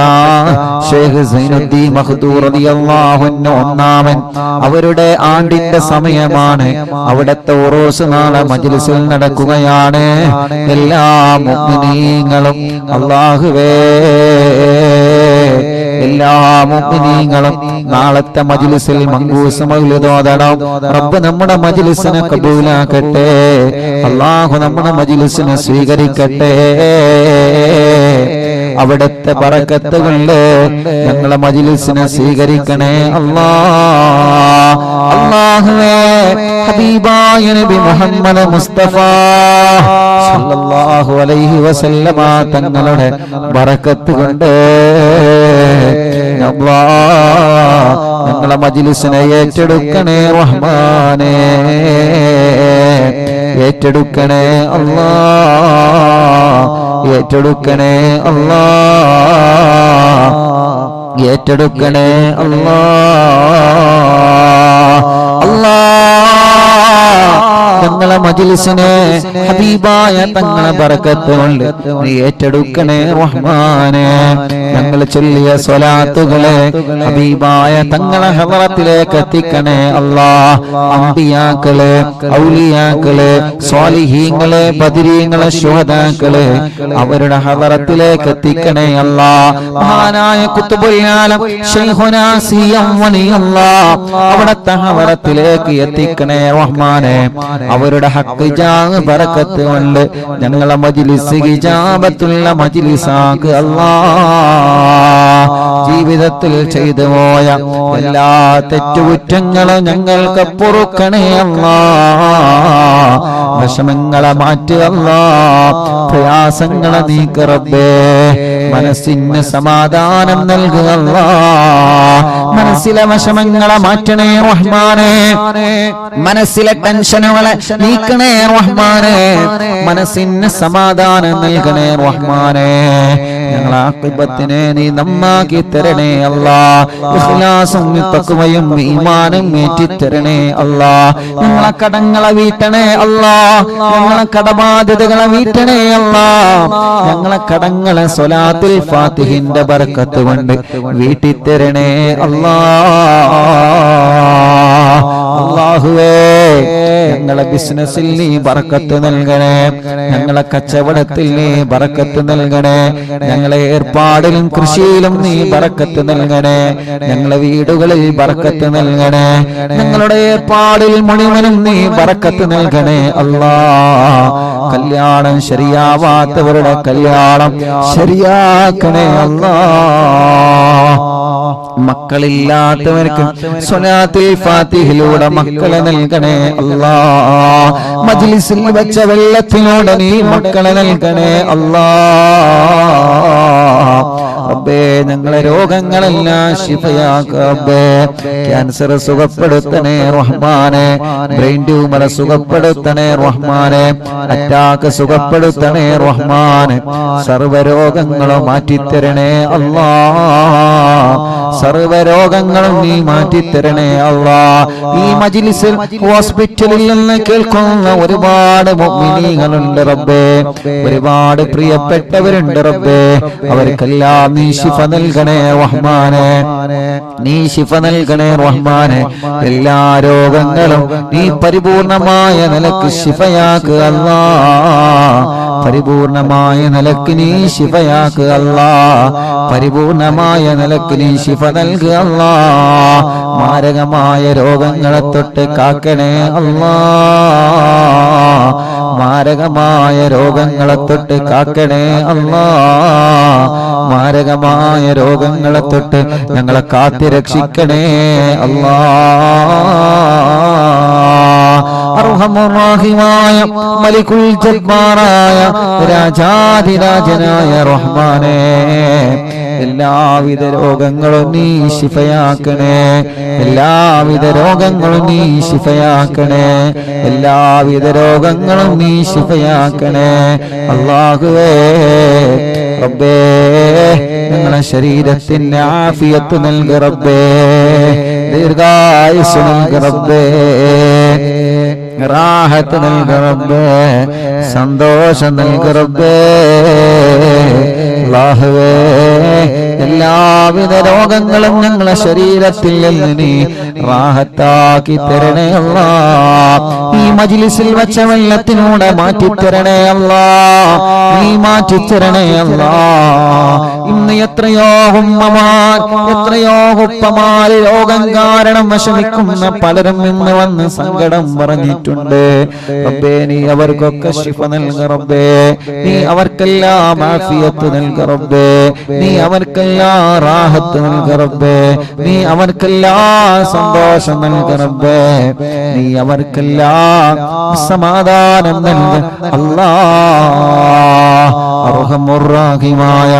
ശൈഖ് സൈനുദ്ദീൻ മഖ്ദൂർ റളിയല്ലാഹു അൻഹു ഒന്നാമൻ അവരുടെ ആണ്ടിന്റെ സമയമാണ്. അവിടത്തെ ഉറൂസ് നാളെ മജ്ലിസിൽ നടക്കുകയാണ്. എല്ലാ മുഅ്മിനീങ്ങളും അല്ലാഹുവേ, എല്ലാ മുഅ്മിനീങ്ങളും നാളത്തെ മജ്ലിസിൽ മങ്കൂസ് മൗലിദ് ഓതണം. റബ്ബ് നമ്മുടെ മജ്ലിസിനെ കബൂലാക്കട്ടെ. അല്ലാഹു നമ്മുടെ മജ്ലിസിനെ സ്വീകരിക്കട്ടെ. അവിടുത്തെ ബറക്കത്ത് കൊണ്ട് ഞങ്ങളെ മജ്ലിസിനെ സ്വീകരിക്കണേ അല്ലാഹ്. അല്ലാഹുവേ, ഹബീബായ നബി മുഹമ്മദ് മുസ്തഫ സല്ലല്ലാഹു അലൈഹി വസല്ലമ തങ്ങളുടെ ബറക്കത്ത് കൊണ്ട് ഞങ്ങളെ മജ്ലിസിനെ ഏറ്റെടുക്കണേ റഹ്മാനേ, ഏറ്റെടുക്കണേ അല്ലാഹ്, ഏറ്റെടുക്കണേ അല്ലാഹ്, ഏറ്റെടുക്കണേ അല്ലാഹ്. ഞങ്ങളെ മജ്ലിസിനെ ഹബീബായ തങ്ങളെ ബറക്കത്ത് കൊണ്ട് നീ ഏറ്റെടുക്കണേ റഹ്മാനേ. ഞങ്ങൾ ചൊല്ലിയ സ്വലാത്തുകളെ ഹബീബായ തങ്ങളെ ഹളറത്തിലേക്ക് എത്തിക്കണേ അല്ലാഹ്. അംബിയാക്കളെ, ഔലിയാക്കളെ, സ്വാലിഹീങ്ങളെ, ബദരീങ്ങളെ, ശുഹദാക്കളെ അവരുടെ ഹളറത്തിലേക്ക് എത്തിക്കണേ അല്ലാഹ്. മഹാനായ ഖുത്ബുൽ ആലം ശൈഖുനാ സിയം വലിയല്ലാഹ് അവിടത്തെ ഹളറത്തിലേക്ക് എത്തിക്കണേ റഹ്മാനേ. അവരുടെ ഹഖ് ജാഹ് ബറക്കത്ത് കൊണ്ട് ഞങ്ങളെ മജ്ലിസ് ഇജാബത്തുള്ള മജ്ലിസാക്ക് അല്ലാഹ്. ജീവിതത്തിൽ ചെയ്തു പോയ എല്ലാ തെറ്റുകുറ്റങ്ങളും ഞങ്ങൾക്ക് പൊറുക്കണേ അല്ലാഹ്. വിഷമങ്ങളെ മാറ്റുക അല്ലാഹ്, പ്രയാസങ്ങളെ നീക്ക് റബ്ബേ. മനസ്സിന് സമാധാനം നൽകുക അല്ലാഹ്. മനസ്സിലെ വിഷമങ്ങളെ മാറ്റണേ റഹ്മാനേ. മനസ്സിലെ ടെൻഷനുകളെ നീക്കണേ റഹ്മാനേ. മനസ്സിന് സമാധാനം നൽകണേ റഹ്മാനേ. ഞങ്ങളെ ആഖിബത്തിനെ നീ നന്നാക്കി തരണേ അല്ലാഹ്. ഇഖ്ലാസും തഖ്വയും ഈമാനും ഏറ്റിത്തരണേ അല്ലാഹ്. ഞങ്ങളെ കടങ്ങളെ വീട്ടണേ അല്ലാഹ്. ഞങ്ങളെ കടബാധ്യതകളെ വീട്ടണേ അല്ലാഹ്. ഞങ്ങളെ കടങ്ങളെ സ്വലാത്തുൽ ഫാത്തിഹിന്റെ ബർക്കത്ത് കൊണ്ട് വീട്ടിത്തരണേ അല്ലാഹ്. അല്ലാഹുവേ, ഞങ്ങളെ ബിസിനസ്സിൽ നീ ബർക്കത്ത് നൽകണേ. ഞങ്ങളെ കച്ചവടത്തിൽ നീ ബർക്കത്ത് നൽകണേ. ഞങ്ങളെ ഏർപ്പാടിലും കൃഷിയിലും നീ ബർക്കത്ത് നൽകണേ. ഞങ്ങളെ വീടുകളിൽ ബർക്കത്ത് നൽകണേ. ഞങ്ങളുടെ ഏർപ്പാടിൽ മുഴുവനും നീ ബർക്കത്ത് നൽകണേ അല്ലാഹ്. കല്യാണം ശരിയാവാത്തവരുടെ കല്യാണം ശരിയാക്കണേ അല്ലാഹ്. മക്കളില്ലാത്തവർക്ക് സ്വലാത്തുൽ ഫാത്തിഹിലൂടെ മക്കളെ നൽകണേ അല്ലാഹ്. മജ്ലിസിൽ വെച്ച വെള്ളത്തിലൂടെ നീ മക്കളെ നൽകണേ അല്ലാഹ്. റബ്ബേ, ഞങ്ങളെ രോഗങ്ങളെല്ലാം ശിഫയാക്കുക റബ്ബേ. ക്യാൻസർ സുഖപ്പെടുത്തണേ റഹ്മാനെ. ബ്രെയിൻ ട്യൂമർ സുഖപ്പെടുത്തണേ റഹ്മാനെ. അറ്റാക്ക് സുഖപ്പെടുത്തണേ റഹ്മാനെ. സർവ്വരോഗങ്ങളും മാറ്റിത്തരണേ അല്ലാഹ്. സർവ്വരോഗങ്ങളും നീ മാറ്റിത്തരണേ അല്ലാഹ്. ഈ മജ്ലിസിൽ ഹോസ്പിറ്റലിൽ നിന്ന് കേൾക്കുന്ന ഒരുപാട് മുഅ്മിനീങ്ങളുണ്ട് റബ്ബേ. ഒരുപാട് പ്രിയപ്പെട്ടവരുണ്ട് റബ്ബേ. അവർക്കെല്ലാം നീ ശിഫ നൽകണേ റഹ്മാനെ. നീ ശിഫ നൽകണേ റഹ്മാനെ. എല്ലാ രോഗങ്ങളും നീ പരിപൂർണമായ നിലക്ക് ശിഫയാക്കുക അല്ലാഹ്. പരിപൂർണമായ നിലക്ക് നീ ശിഫയാക്കുക അല്ലാഹ്. പരിപൂർണമായ നിലക്ക് നീ ശിഫ നൽകുക അല്ലാഹ്. മാരകമായ രോഗങ്ങളെ തൊട്ട് കാക്കണേ അല്ലാഹ്. മാരകമായ രോഗങ്ങളെ തൊട്ട് കാക്കണേ അല്ലാഹ്. മാരകമായ രോഗങ്ങളെ തൊട്ട് ഞങ്ങളെ കാത്തി രക്ഷിക്കണേ അല്ലാഹ്. അർഹമുർ റഹീമായ മലികുൽ ജബ്ബാറായ രാജാധിരാജനായ റഹ്മാനേ, എല്ലാവിധ രോഗങ്ങളും നീ ശിഫയാക്കണേ. എല്ലാവിധ രോഗങ്ങളും നീ ശിഫയാക്കണേ. എല്ലാവിധ രോഗങ്ങളും നീ ശിഫയാക്കണേ അല്ലാഹുവേ. റബ്ബേ, ഞങ്ങളെ ശരീരത്തിന് ആഫിയത്ത് നൽക റബ്ബേ. ദീർഘായുസ് നൽക റബ്ബേ. റാഹത്ത് നൽക റബ്ബേ. സന്തോഷം നൽക റബ്ബേ. അല്ലാഹുവേ, എല്ലാവിധ രോഗങ്ങളും ഞങ്ങളെ ശരീരത്തിൽ നിന്ന് നീ റാഹത്താക്കി തരണേ അല്ലാഹ്. ഈ മജ്ലിസിൽ വെച്ച വെള്ളത്തിലൂടെ മാറ്റിത്തരണേ അല്ലാഹ്. നീ മാറ്റിത്തരണേ അല്ലാഹ്. ഇന്ന് എത്രയോ ഉമ്മമാർ, എത്രയോ ഉപ്പമാർ രോഗം കാരണം വിഷമിക്കുന്ന പലരും ഇന്ന് വന്ന് സങ്കടം പറഞ്ഞിട്ടുണ്ട് റബ്ബേ. നീ അവർക്കൊക്കെ ശിഫ നൽക റബ്ബേ. നീ അവർക്കെല്ലാം ആഫിയത്ത് നൽക റബ്ബേ. നീ അവർക്കെല്ലാം റാഹത്ത് നൽക റബ്ബേ. നീ അവർക്കെല്ലാം സന്തോഷം നൽക റബ്ബേ. നീ അവർക്കെല്ലാം സമാധാനം നൽക അല്ലാഹ്. അർഹമുർ റഹീമായ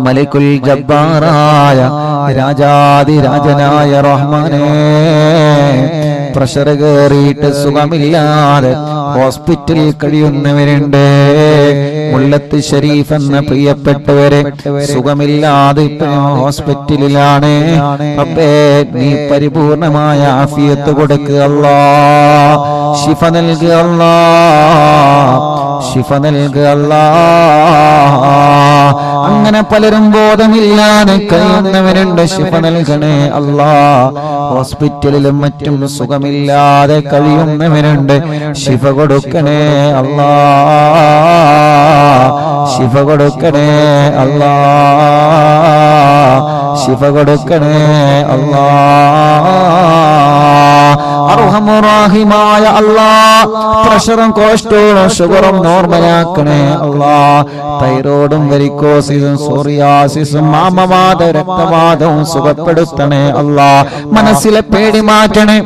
മലികുൽ ജബ്ബാറായ രാജാധിരാജനായ റഹ്മാനേ, പ്രഷർ കയറിയിട്ട് സുഖമില്ലാതെ ഹോസ്പിറ്റലിൽ കഴിയുന്നവരുണ്ട്. മുല്ലത്ത് ഷരീഫ് എന്ന പ്രിയപ്പെട്ടവരെ സുഖമില്ലാതെ ഹോസ്പിറ്റലിലാണ്. റബ്ബേ, നീ പരിപൂർണമായ ആഫിയത്ത് കൊടുക്കുക അല്ലാഹ്. ശിഫ നൽകുക അല്ലാഹ്. ശിഫ നൽകുക അല്ലാഹ്. അങ്ങനെ പലരും ബോധമില്ലാതെ കഴിയുന്നവരുണ്ട്. ശിഫ നൽകണേ അല്ലാഹ്. ഹോസ്പിറ്റലിലും മറ്റും സുഖമില്ലാതെ കഴിയുന്നവരുണ്ട്. ശിഫ കൊടുക്കണേ അല്ലാഹ്. ശിഫ കൊടുക്കണേ അല്ലാഹ്. ശിഫ കൊടുക്കണേ അല്ലാഹ്. അർഹമുറാഹിമായ അല്ലാഹ് പ്രഷറും കൊളസ്ട്രോളും ഷുഗറും നോർമലാക്കണേ അല്ലാഹ്. തൈറോയിഡും വെരിക്കോസിസും സോറിയാസിസും മാമവാദ രക്തവാദവും സുഖപ്പെടുത്തണേ അല്ലാഹ്. മനസ്സിലെ പേടി മാറ്റണേ,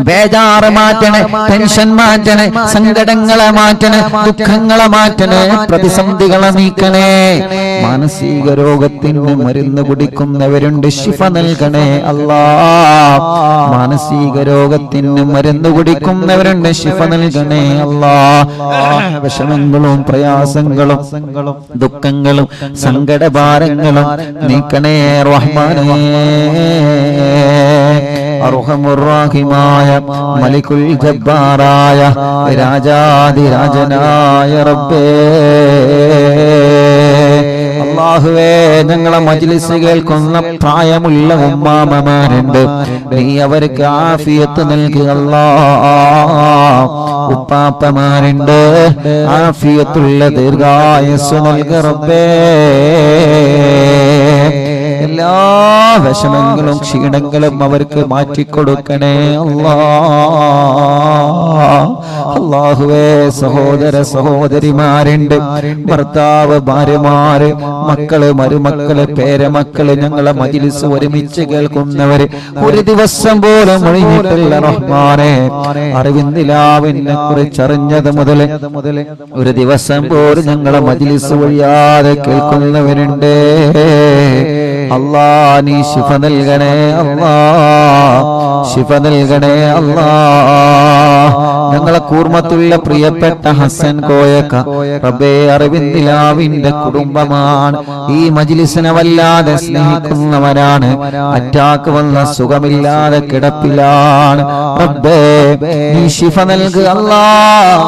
ബേജാറ് മാറ്റണേ, ടെൻഷൻ മാറ്റണേ, സങ്കടങ്ങളെ മാറ്റണേ, ദുഃഖങ്ങളെ മാറ്റണേ, പ്രതിസന്ധികളെ നീക്കണേ. മാനസിക രോഗത്തിന് മരുന്ന് കുടിക്കുന്നവരുണ്ട്, ശിഫ നൽകണേ അല്ലാഹ്. മാനസിക രോഗത്തിന് മരുന്ന് കുടിക്കുന്നവരുണ്ട്, ശിഫ നൽകണേ അല്ലാഹ്. വിഷമങ്ങളും പ്രയാസങ്ങളും ദുഃഖങ്ങളും സങ്കടഭാരങ്ങളും നീക്കണേ റഹ്മാനേ. അർഹമുർറാഹിമായ മലികുൽ ജബ്ബാറായ രാജാധിരാജനായ റബ്ബേ, അല്ലാഹുവേ, ഞങ്ങളെ മജ്ലിസ് കേൾക്കുന്ന പ്രായമുള്ള ഉമ്മാമമാരുണ്ട്, നീ അവർക്ക് ആഫിയത്ത് നൽകുക അല്ലാഹ്. ഉപ്പാപ്പമാരുണ്ട്, ആഫിയത്തുള്ള ദീർഘായുസ്സ് നൽകുക റബ്ബേ. എല്ലാ വിഷമങ്ങളും ക്ഷീണങ്ങളും അവർക്ക് മാറ്റിക്കൊടുക്കണേ അല്ലാഹ്. അല്ലാഹുവേ, സഹോദര സഹോദരിമാരുണ്ട്, ഭർത്താവ്, ഭാര്യമാര്, മക്കള്, മരുമക്കള്, പേരമക്കള്, ഞങ്ങളെ മജ്ലിസ് ഒരുമിച്ച് കേൾക്കുന്നവര് ഒരു ദിവസം പോലും ഒഴിഞ്ഞിട്ടില്ല റഹ്മാനെ. അറിവിന്ദിലാവിനെ കുറിച്ച് അറിഞ്ഞത് മുതൽ ഒരു ദിവസം പോലും ഞങ്ങളെ മജ്ലിസ് ഒഴിയാതെ കേൾക്കുന്നവരുണ്ട്. അല്ലാഹ്, നീ ശിഫ നൽകണേ അല്ലാഹ്, ശിഫ നൽകണേ അല്ലാഹ്. ഞങ്ങളെ കൂർമ്മത്തുള്ള പ്രിയപ്പെട്ട ഹസൻ കോയക്ക റബ്ബേ, അറിവിന്ദിലാവിന്റെ കുടുംബമാണ്. ഈ മജ്ലിസിനെ വല്ലാതെ സ്നേഹിക്കുന്നവരാണ്. അറ്റാക്ക് വന്ന സുഖമില്ലാതെ കിടപ്പിലാണ്. റബ്ബേ, നീ ശിഫ നൽകുക അല്ലാഹ്,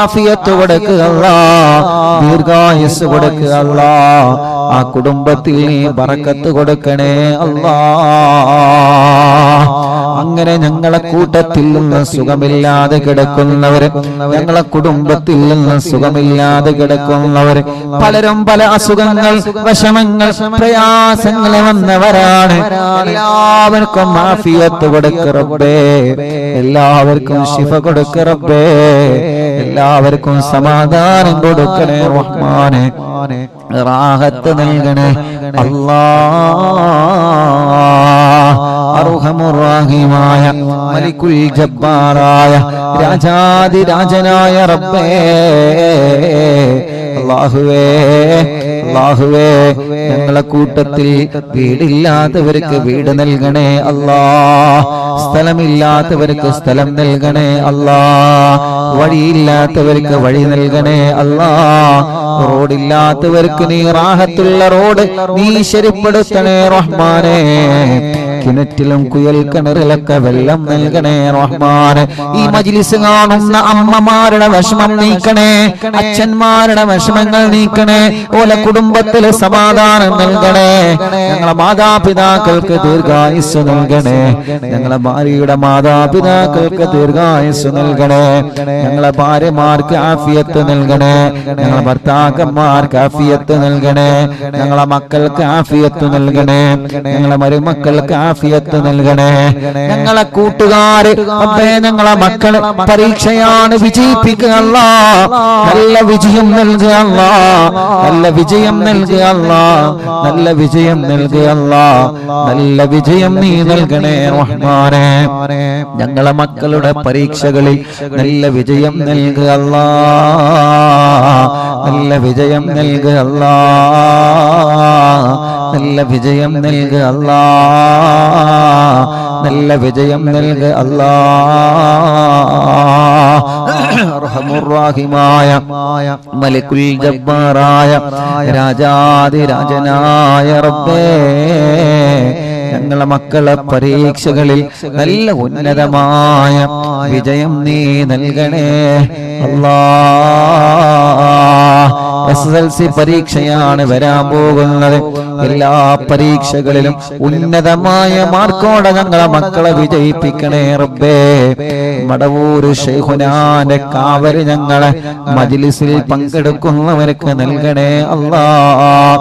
ആഫിയത്ത് കൊടുക്കുക അല്ലാഹ്, ദീർഘായുസ് കൊടുക്കുക അല്ലാഹ്. ആ കുടുംബത്തിൽ നീ ബറക്കത്ത് കൊടുക്കണേ അല്ലാഹ്. അങ്ങനെ ഞങ്ങളെ കൂട്ടത്തിൽ നിന്ന് സുഖമില്ലാതെ കിടക്കുന്നവര്, ഞങ്ങളെ കുടുംബത്തിൽ നിന്ന് സുഖമില്ലാതെ കിടക്കുന്നവര്, പലരും പല അസുഖങ്ങൾ, വിഷമങ്ങൾ, പ്രയാസങ്ങൾ വന്നവരാണ്. എല്ലാവർക്കും ആഫിയത്ത് കൊടുക്ക് റബ്ബേ, എല്ലാവർക്കും ശിഫ കൊടുക്ക് റബ്ബേ, എല്ലാവർക്കും സമാധാനം കൊടുക്കണേ റഹ്മാനെ, റാഹത്ത് നൽകണേ അല്ലാഹ്. അർഹമുർറാഹിമായ മലികുൽ ജബ്ബാറായ രാജാധിരാജനായ റബ്ബേ, അല്ലാഹുവേ, അല്ലാഹുവേ, ഞങ്ങളെ കൂട്ടത്തിൽ വീടില്ലാത്തവർക്ക് വീട് നൽകണേ അല്ലാഹ്. സ്ഥലമില്ലാത്തവർക്ക് സ്ഥലം നൽകണേ അല്ലാഹ്. വഴിയില്ലാത്തവർക്ക് വഴി നൽകണേ അല്ലാഹ്. റോഡില്ലാത്തവർക്ക് നീ റാഹത്തുള്ള റോഡ് നീ ശരിപ്പെടുത്തണേ റഹ്മാനേ. കിണറ്റിലും കുയൽ കിണറിലൊക്കെ വെള്ളം നൽകണേ റഹ്മാനെ. ഈ മജ്ലിസ് കാണുന്ന അമ്മമാരുടെ വിഷമം നീക്കണേ, അച്ഛന്മാരുടെ വിഷമങ്ങൾ നീക്കണേ, ഓലെ കുടുംബത്തിലെ സമാധാനം നൽകണേ. ഞങ്ങളെ മാതാപിതാക്കൾക്ക് ദീർഘായുസ് നൽകണേ, ഞങ്ങളെ ഭാര്യയുടെ മാതാപിതാക്കൾക്ക് ദീർഘായുസ് നൽകണേ, ഞങ്ങളെ ഭാര്യമാർക്ക് ആഫിയത്ത് നൽകണേ, ഞങ്ങളെ ഭർത്താക്കന്മാർക്ക് ആഫിയത്ത് നൽകണേ, ഞങ്ങളെ മക്കൾക്ക് ആഫിയത്ത് നൽകണേ, ഞങ്ങളെ മരുമക്കൾക്ക് ആഫിയത്ത് നൽകണേ. ഞങ്ങളെ കൂട്ടുകാര് റബ്ബേ, ഞങ്ങളെ മക്കള് പരീക്ഷയാണ്, വിജയിപ്പിക്കുക അല്ലാഹ്. നല്ല വിജയം നൽകുക അല്ലാഹ്, നല്ല വിജയം നൽകുക അല്ലാഹ്, നല്ല വിജയം നൽകുക അല്ലാഹ്, നല്ല വിജയം നീ നൽകണേ റഹ്മാനേ. ഞങ്ങളെ മക്കളുടെ പരീക്ഷകളിൽ നല്ല വിജയം നൽകുക അല്ലാഹ്, നല്ല വിജയം നൽകുക അല്ലാഹ്, നല്ല വിജയം നൽകുക അല്ലാഹ്, നല്ല വിജയം നൽകുക അല്ലാഹ്. അർഹമുർറാഹിമായ മലികുൽ ജബ്ബാറായ രാജാധിരാജനായ റബ്ബേ, ഞങ്ങളെ മക്കളെ പരീക്ഷകളിൽ നല്ല ഉന്നതമായ വിജയം നീ നൽകണേ അല്ലാഹ്. SSLC പരീക്ഷയാണ് വരാൻ പോകുന്നത്. എല്ലാ പരീക്ഷകളിലും ഉന്നതമായ മാർക്കോടെ ഞങ്ങളെ മക്കളെ വിജയിപ്പിക്കണേ റബ്ബേ. മടവൂര് ശൈഖുനാന്റെ കാവല് ഞങ്ങളെ മജ്ലിസിൽ പങ്കെടുക്കുന്നവർക്ക് നൽകണേ അല്ലാഹ്.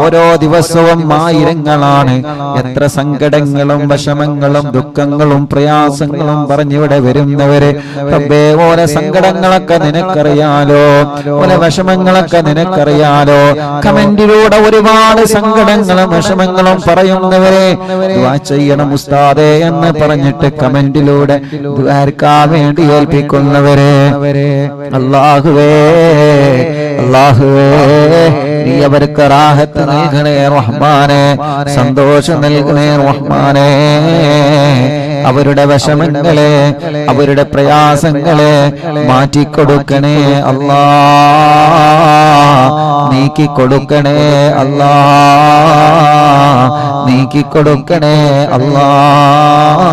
ഓരോ ദിവസവും ആയിരങ്ങളാണ് എത്ര സങ്കടങ്ങളും വിഷമങ്ങളും ദുഃഖങ്ങളും പ്രയാസങ്ങളും പറഞ്ഞിവിടെ വരുന്നവര്. റബ്ബേ, ഓരോ സങ്കടങ്ങളൊക്കെ നിനക്കറിയാലോ, ഓരോ വിഷമങ്ങളൊക്കെ നിനക്കറിയാലോ. കമന്റിലൂടെ ഒരുപാട് സങ്കടങ്ങളും വിഷമങ്ങളും പറയുന്നവരെ ദുആ ചെയ്യണം ഉസ്താദേ എന്ന് പറഞ്ഞിട്ട് കമന്റിലൂടെ ദുആർക്കാൻ വേണ്ടി ഏൽപ്പിക്കുന്നവരെ അല്ലാഹുവേ, അല്ലാഹുവേ, നീ അവർക്ക് റാഹത്ത് നൽകണേ റഹ്മാനേ, സന്തോഷം നൽകണേ റഹ്മാനേ. അവരുടെ വിഷമങ്ങളെ അവരുടെ പ്രയാസങ്ങളെ മാറ്റിക്കൊടുക്കണേ അല്ലാഹ്, നീക്കിക്കൊടുക്കണേ അല്ലാഹ്, നീക്കിക്കൊടുക്കണേ അല്ലാഹ്.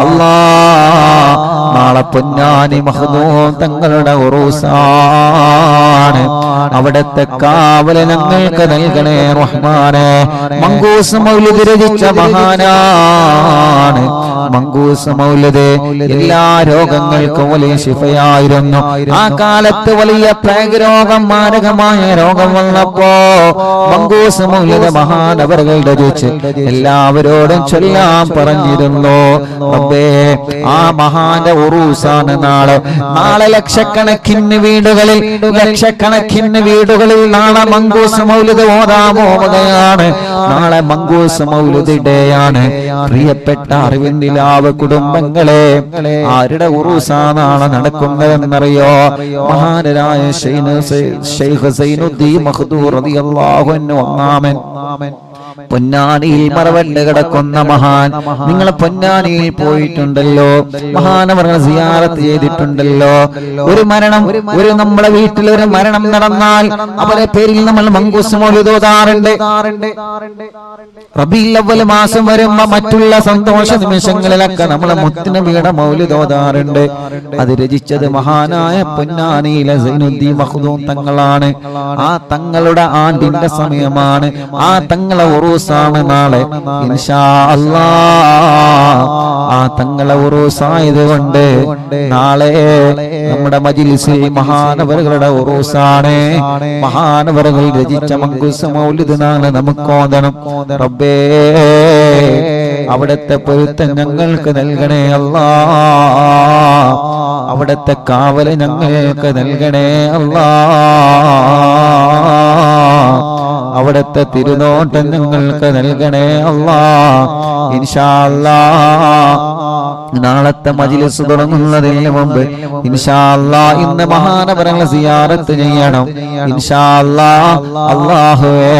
അല്ലാഹ്, നാളെ പൊന്നാനി മഖ്ദൂം തങ്ങളുടെ ഉറൂസാണ്. അവിടത്തെ കാവല് ഞങ്ങൾക്ക് നൽകണേ റഹ്മാനേ. മങ്കൂസ് മൗലിദ് രചിച്ച മഹാനാണ് മങ്കൂസ് മൗലിദ്. എല്ലാ രോഗങ്ങൾക്കും വലിയ ശിഫയായിരുന്നു. ആ കാലത്ത് വലിയ പ്ലേഗ് രോഗം, മാരകമായ രോഗം വന്നപ്പോ മങ്കൂസ് മൗലിദ് മഹാനവറുകൾ രചിച്ച് എല്ലാവരോടും ചൊല്ലാൻ പറഞ്ഞിരുന്നു. റബ്ബേ, ആ മഹാന്റെ ഉറൂസാണ് നാളെ. നാളെ ലക്ഷക്കണക്കിന് വീടുകളിൽ നാളെ മങ്കൂസ് മൗലിദ് ഓതാൻ പോവുകയാണ്. നാളെ മങ്കൂസ് മൗലിദ് ഡേ ആണ്. പ്രിയപ്പെട്ട അറിവിന്ദിലാവ് കുടുംബങ്ങളെ, ആരുടെ ഉറൂസാ നാളെ നടക്കുന്നതെന്നറിയോ? മഹാനരായ ശൈഖ് സൈനുദ്ദീൻ മഖ്ദൂം റളിയല്ലാഹു അൻഹു ഒന്നാമൻ. പൊന്നാനിയിൽ മറവണ്ട് കിടക്കുന്ന മഹാൻ. നിങ്ങൾ പൊന്നാനിയിൽ പോയിട്ടുണ്ടല്ലോ, മഹാനവറുകളെ സിയാറത്ത് ചെയ്തിട്ടുണ്ടല്ലോ. ഒരു മരണം, നമ്മുടെ വീട്ടിൽ ഒരു മരണം നടന്നാൽ അവരെ പേരിൽ നമ്മൾ മങ്കൂസ് മൗലിദ് ഓതാറുണ്ട്. റബീഉൽ അവ്വൽ മാസം വരുമ്പോ മറ്റുള്ള സന്തോഷ നിമിഷങ്ങളിലൊക്കെ നമ്മൾ മുത്തുനബിയുടെ മൗലിദ് ഓതാറുണ്ട്. അത് രചിച്ചത് മഹാനായ പൊന്നാനിയിലെ സൈനുദ്ദീൻ മഖ്ദൂം തങ്ങളാണ്. ആ തങ്ങളുടെ ആണ്ടിന്റെ സമയമാണ്. ആ തങ്ങളെ ഉറൂസാണ് നാളെ ഇൻഷാ അല്ലാഹ്. ആ തങ്ങളെ ഉറൂസായതുകൊണ്ട് നാളെ നമ്മുടെ മജ്ലിസിൽ മഹാനവറുകളുടെ ഉറൂസാണ്. മഹാനവറുകൾ രചിച്ച മങ്കൂസ് മൗലിദ് നാളെ നമുക്ക് ഓതണം. റബ്ബേ, അവിടത്തെ പൊരുത്തം ഞങ്ങൾക്ക് നൽകണേ അല്ലാഹ്. അവിടത്തെ കാവല് ഞങ്ങൾക്ക് നൽകണേ അല്ലാഹ്. അവിടത്തെ തിരുനോട്ടം ഞങ്ങൾക്ക് നൽകണേ അല്ലാഹ്. ഇൻഷാ അല്ലാഹ് നാളത്തെ മജ്ലിസ് തുടങ്ങുന്നതിന് മുമ്പ് ഇൻഷാ അല്ലാഹ് ഇന്ന് മഹാനവറുകളെ സിയാറത്ത് ചെയ്യണം ഇൻഷാ അല്ലാഹ്. അല്ലാഹുവേ,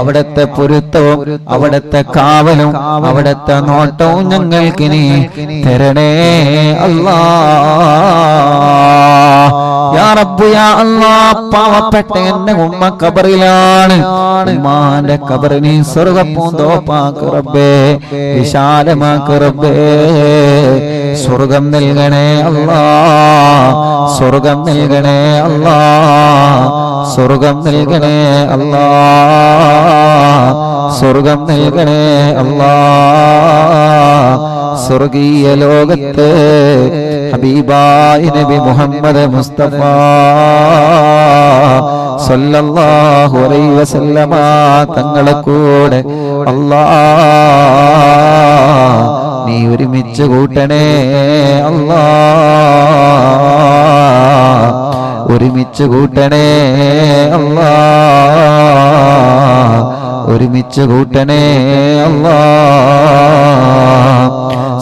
അവിടത്തെ പൊരുത്തവും അവിടത്തെ കാവലും അവിടത്തെ നോട്ടവും ഞങ്ങൾക്ക് നീ തരണേ അല്ലാഹ്. യാ റബ്ബ് യാ അല്ലാഹ്, പാവപ്പെട്ട എന്റെ ഉമ്മ ഖബറിലാണ്. ഉമ്മാന്റെ ഖബറിനെ സ്വർഗ്ഗപ്പൂന്തോപ്പാക്ക് റബ്ബേ, വിശാലമാക്ക് റബ്ബേ. സ്വർഗം നൽകണേ അല്ലാഹ്, സ്വർഗം നൽകണേ അല്ലാഹ്, സ്വർഗം നൽകണേ അല്ലാഹ്, സ്വർഗം നൽകണേ അല്ലാഹ്. സ്വർഗീയ ലോകത്ത് ഹബീബായ നബി മുഹമ്മദ് മുസ്തഫ സല്ലല്ലാഹു അലൈഹി വസല്ലമ തങ്ങളെ കൂടെ അല്ലാഹ് നീ ഒരുമിച്ച് കൂട്ടണേ അല്ലാഹ്, ഒരുമിച്ച് കൂട്ടണേ അല്ലാഹ്, ഒരുമിച്ച് കൂട്ടണേ അല്ലാഹ്.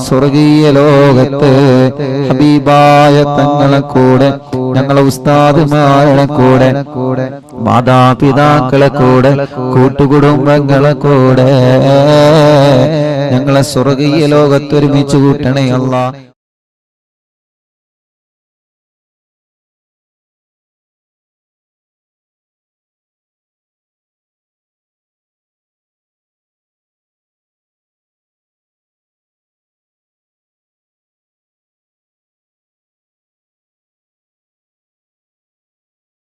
സ്വർഗീയ ലോകത്ത് ഹബീബായ തങ്ങളെ കൂടെ, ഞങ്ങളെ ഉസ്താദുമാരുടെ കൂടെ, മാതാപിതാക്കളെ കൂടെ, കൂട്ടുകുടുംബങ്ങളെ കൂടെ ഞങ്ങളെ സ്വർഗീയ ലോകത്ത് ഒരുമിച്ച് കൂട്ടണേ അല്ലാഹ്.